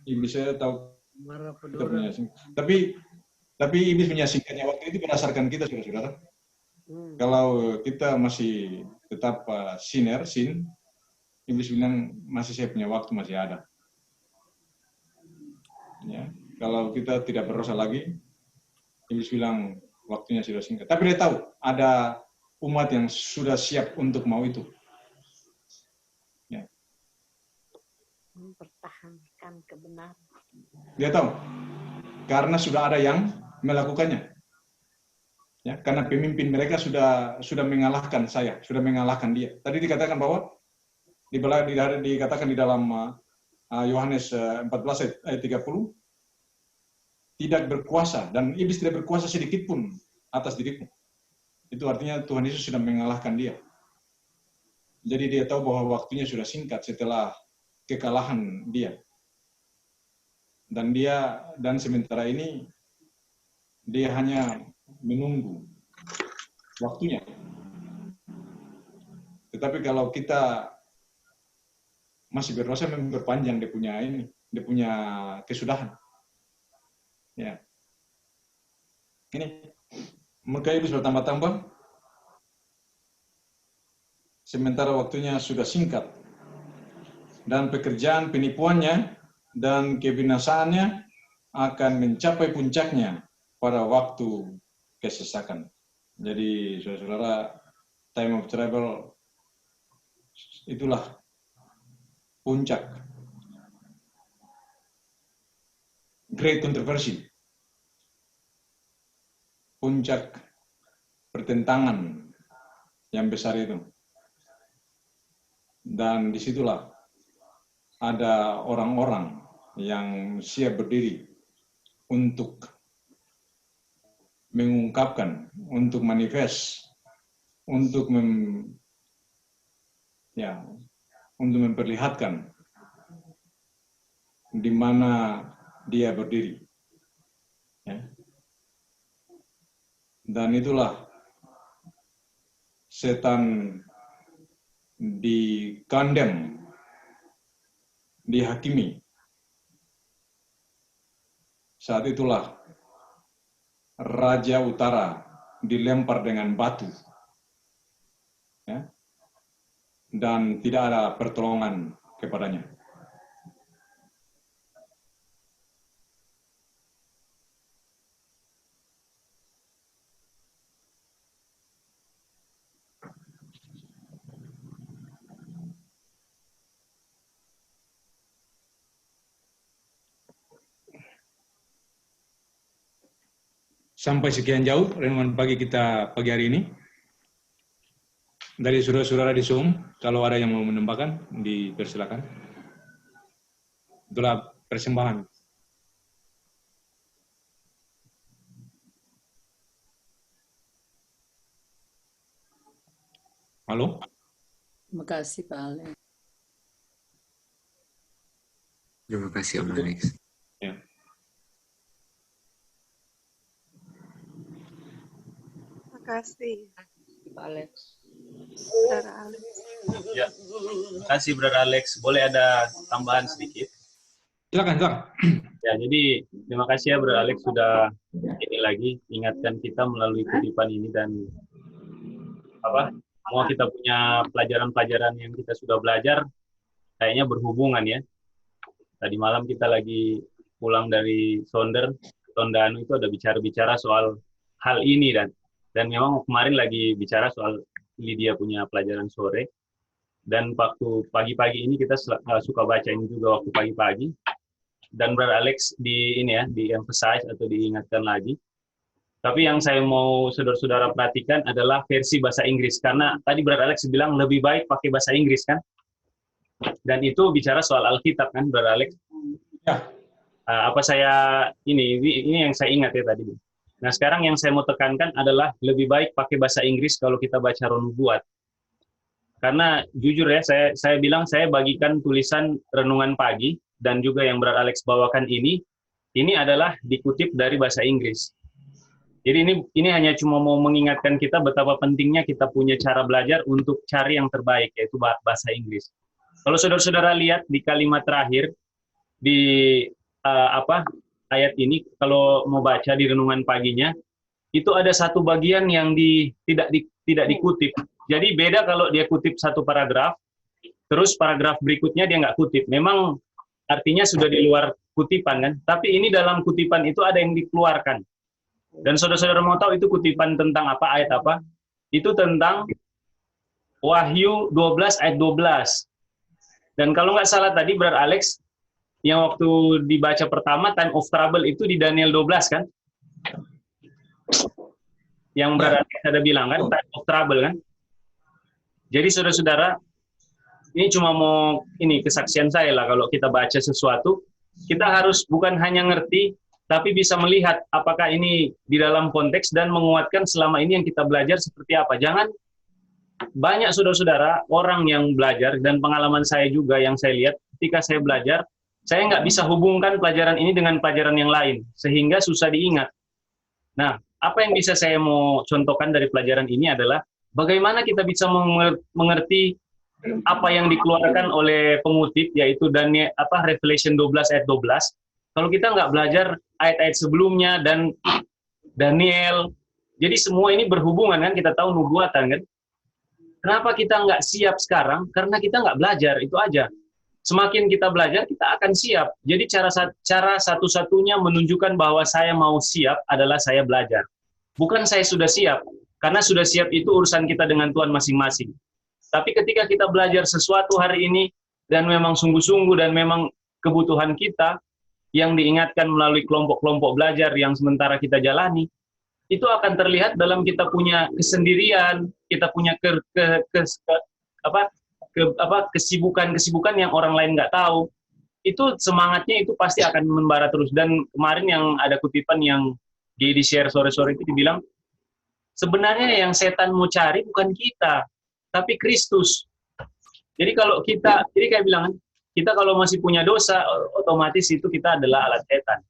Iblis saya tahu kita punya singkat. Tapi iblis punya singkatnya waktu itu berdasarkan kita, saudara-saudara. Kalau kita masih tetap sin, iblis bilang masih saya punya waktu, masih ada. Ya, kalau kita tidak berdosa lagi, iblis bilang waktunya sudah singkat. Tapi dia tahu ada umat yang sudah siap untuk mau itu. Ya. Mempertahankan kebenaran. Dia tahu, karena sudah ada yang melakukannya. Ya, karena pemimpin mereka sudah mengalahkan saya, sudah mengalahkan dia. Tadi dikatakan bahwa dikatakan di dalam Yohanes 14 ayat 30, tidak berkuasa, dan iblis tidak berkuasa sedikit pun atas dirimu. Itu artinya Tuhan Yesus sudah mengalahkan dia. Jadi dia tahu bahwa waktunya sudah singkat setelah kekalahan dia. Dan sementara ini dia hanya menunggu waktunya. Tetapi kalau kita masih berdosa, memperpanjang dia punya kesudahan. Ya. Ini murka iblis bertambah-tambah sementara waktunya sudah singkat, dan pekerjaan penipuannya dan kebinasaannya akan mencapai puncaknya pada waktu kesesakan. Jadi saudara-saudara, time of trouble itulah puncak great controversy, puncak pertentangan yang besar itu. Dan disitulah ada orang-orang yang siap berdiri untuk mengungkapkan, untuk manifest, untuk memperlihatkan di mana dia berdiri. Ya. Dan itulah setan dikandem dihakimi. Saat itulah Raja Utara dilempar dengan batu, ya, dan tidak ada pertolongan kepadanya. Sampai sekian jauh renungan pagi kita pagi hari ini. Dari saudara-saudara di Zoom, kalau ada yang mau menambahkan, dipersilakan. Itulah persembahan. Halo? Terima kasih Pak Alex. Terima kasih Om Alex. Ya. Terima kasih, Pak Alex. Saudara Alex. Ya, terima kasih Brother Alex. Boleh ada tambahan sedikit? Silakan, silakan. Ya, jadi terima kasih ya Brother Alex sudah ini lagi ingatkan kita melalui kutipan ini dan semua kita punya pelajaran-pelajaran yang kita sudah belajar kayaknya berhubungan ya. Tadi malam kita lagi pulang dari Tondano itu ada bicara-bicara soal hal ini dan memang kemarin lagi bicara soal Lydia punya pelajaran sore dan waktu pagi-pagi ini kita suka baca ini juga waktu pagi-pagi dan Brother Alex di-emphasize atau diingatkan lagi. Tapi yang saya mau saudara-saudara perhatikan adalah versi bahasa Inggris karena tadi Brother Alex bilang lebih baik pakai bahasa Inggris kan? Dan itu bicara soal Alkitab kan Brother Alex? Ya. Ini yang saya ingat ya tadi. Nah sekarang yang saya mau tekankan adalah lebih baik pakai bahasa Inggris kalau kita baca Roh Nubuat. Karena jujur ya, saya bilang saya bagikan tulisan renungan pagi dan juga yang Brother Alex bawakan ini adalah dikutip dari bahasa Inggris. Jadi ini hanya cuma mau mengingatkan kita betapa pentingnya kita punya cara belajar untuk cari yang terbaik, yaitu bahasa Inggris. Kalau saudara-saudara lihat di kalimat terakhir, di ayat ini, kalau mau baca di renungan paginya, itu ada satu bagian yang tidak dikutip. Jadi beda kalau dia kutip satu paragraf, terus paragraf berikutnya dia nggak kutip. Memang artinya sudah di luar kutipan kan, tapi ini dalam kutipan itu ada yang dikeluarkan. Dan saudara-saudara mau tahu itu kutipan tentang apa, ayat apa? Itu tentang Wahyu 12 ayat 12. Dan kalau nggak salah tadi Brother Alex, yang waktu dibaca pertama, time of trouble itu di Daniel 12 kan? Yang Brother Alex ada bilang kan, time of trouble kan? Jadi saudara-saudara, ini cuma mau kesaksian saya lah kalau kita baca sesuatu, kita harus bukan hanya ngerti, tapi bisa melihat apakah ini di dalam konteks dan menguatkan selama ini yang kita belajar seperti apa. Jangan banyak saudara-saudara orang yang belajar dan pengalaman saya juga yang saya lihat ketika saya belajar, saya nggak bisa hubungkan pelajaran ini dengan pelajaran yang lain sehingga susah diingat. Nah, apa yang bisa saya mau contohkan dari pelajaran ini adalah bagaimana kita bisa mengerti apa yang dikeluarkan oleh pengutip yaitu Revelation 12 ayat 12. Kalau kita nggak belajar ayat-ayat sebelumnya dan Daniel, jadi semua ini berhubungan kan, kita tahu nubuatan kan. Kenapa kita nggak siap sekarang? Karena kita nggak belajar, itu aja. Semakin kita belajar, kita akan siap. Jadi cara satu-satunya menunjukkan bahwa saya mau siap adalah saya belajar. Bukan saya sudah siap, karena sudah siap itu urusan kita dengan Tuhan masing-masing. Tapi ketika kita belajar sesuatu hari ini, dan memang sungguh-sungguh dan memang kebutuhan kita, yang diingatkan melalui kelompok-kelompok belajar yang sementara kita jalani, itu akan terlihat dalam kita punya kesendirian, kita punya kesibukan-kesibukan yang orang lain nggak tahu. Itu semangatnya itu pasti akan membara terus. Dan kemarin yang ada kutipan yang di share sore-sore itu dibilang, sebenarnya yang setan mau cari bukan kita, tapi Kristus. Jadi kalau jadi kayak bilang, kita kalau masih punya dosa, otomatis itu kita adalah alat setan.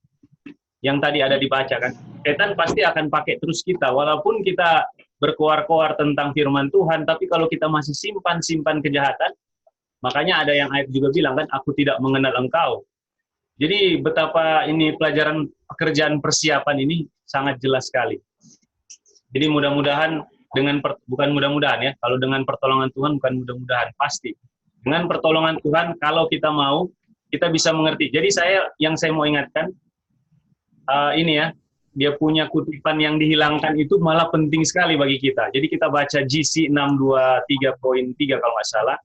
Yang tadi ada dibaca kan. Setan pasti akan pakai terus kita. Walaupun kita berkoar-koar tentang firman Tuhan, tapi kalau kita masih simpan kejahatan, Makanya ada yang ayat juga bilang kan, aku tidak mengenal engkau. Jadi betapa ini pelajaran pekerjaan persiapan ini sangat jelas sekali. Jadi mudah-mudahan bukan mudah-mudahan ya, kalau dengan pertolongan Tuhan bukan mudah-mudahan, pasti. Dengan pertolongan Tuhan, kalau kita mau, kita bisa mengerti. Jadi yang saya mau ingatkan, ini ya, dia punya kutipan yang dihilangkan itu malah penting sekali bagi kita. Jadi kita baca GC 623.3 kalau nggak salah,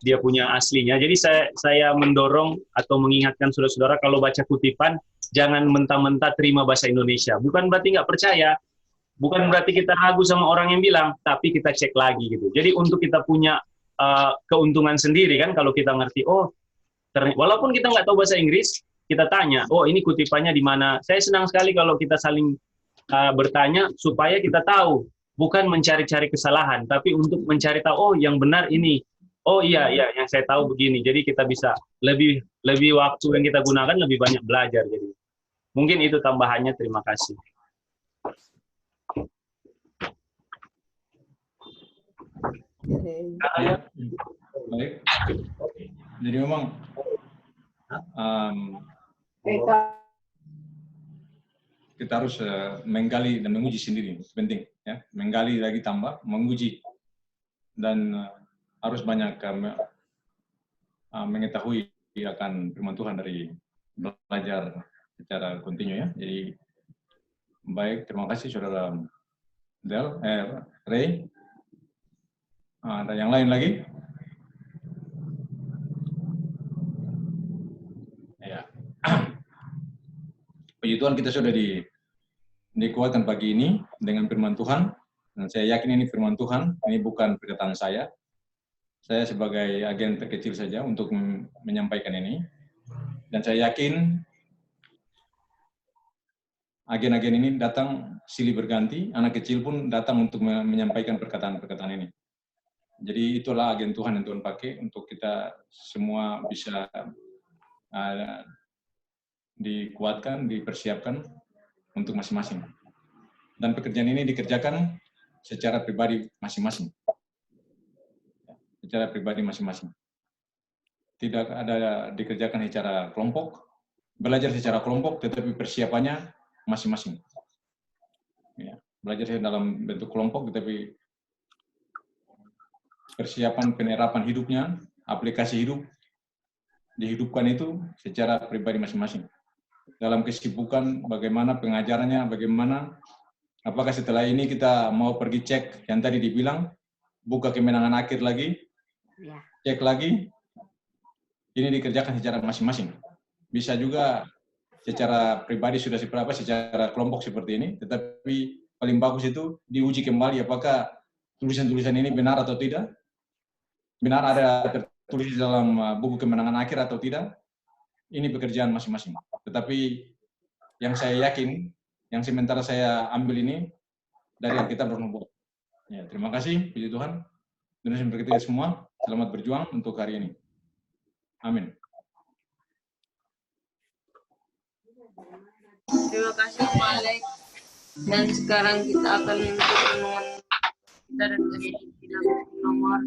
dia punya aslinya. Jadi saya mendorong atau mengingatkan saudara-saudara kalau baca kutipan, jangan mentah-mentah terima bahasa Indonesia. Bukan berarti nggak percaya, bukan berarti kita ragu sama orang yang bilang, tapi kita cek lagi gitu. Jadi untuk kita punya keuntungan sendiri kan, kalau kita ngerti, walaupun kita nggak tahu bahasa Inggris, kita tanya, ini kutipannya di mana. Saya senang sekali kalau kita saling bertanya supaya kita tahu, bukan mencari-cari kesalahan, tapi untuk mencari tahu, yang benar ini. Oh iya, yang saya tahu begini. Jadi kita bisa lebih waktu yang kita gunakan lebih banyak belajar. Jadi mungkin itu tambahannya. Terima kasih. Ya, baik. Jadi memang kita harus menggali dan menguji sendiri, penting ya, menggali lagi tambah, menguji, dan harus banyak mengetahui akan firman Tuhan dari belajar secara kontinu ya. Jadi baik, terima kasih saudara Ray. Ada yang lain lagi? Ya. Puji Tuhan, kita sudah dikuatkan pagi ini dengan firman Tuhan. Dan saya yakin ini firman Tuhan, ini bukan perkataan saya. Saya sebagai agen terkecil saja untuk menyampaikan ini. Dan saya yakin agen-agen ini datang silih berganti, anak kecil pun datang untuk menyampaikan perkataan-perkataan ini. Jadi itulah agen Tuhan yang Tuhan pakai untuk kita semua bisa dikuatkan, dipersiapkan untuk masing-masing. Dan pekerjaan ini dikerjakan secara pribadi masing-masing. Secara pribadi masing-masing. Tidak ada dikerjakan secara kelompok, belajar secara kelompok, tetapi persiapannya masing-masing. Ya, belajar dalam bentuk kelompok, tetapi persiapan penerapan hidupnya, aplikasi hidup, dihidupkan itu secara pribadi masing-masing. Dalam kesibukan, bagaimana pengajarannya, bagaimana, apakah setelah ini kita mau pergi cek, yang tadi dibilang, buka kemenangan akhir lagi, cek lagi, ini dikerjakan secara masing-masing. Bisa juga secara pribadi sudah secara kelompok seperti ini, tetapi paling bagus itu diuji kembali apakah tulisan-tulisan ini benar atau tidak, benar ada tertulis dalam buku kemenangan akhir atau tidak. Ini pekerjaan masing-masing. Tetapi yang saya yakin, yang sementara saya ambil ini dari Alkitab Roh Nubuat. Ya, terima kasih, puji Tuhan. Dan seperti kita semua, selamat berjuang untuk hari ini. Amin. Terima kasih Pak Alex. Dan sekarang kita akan menutup renungan kita dan nomor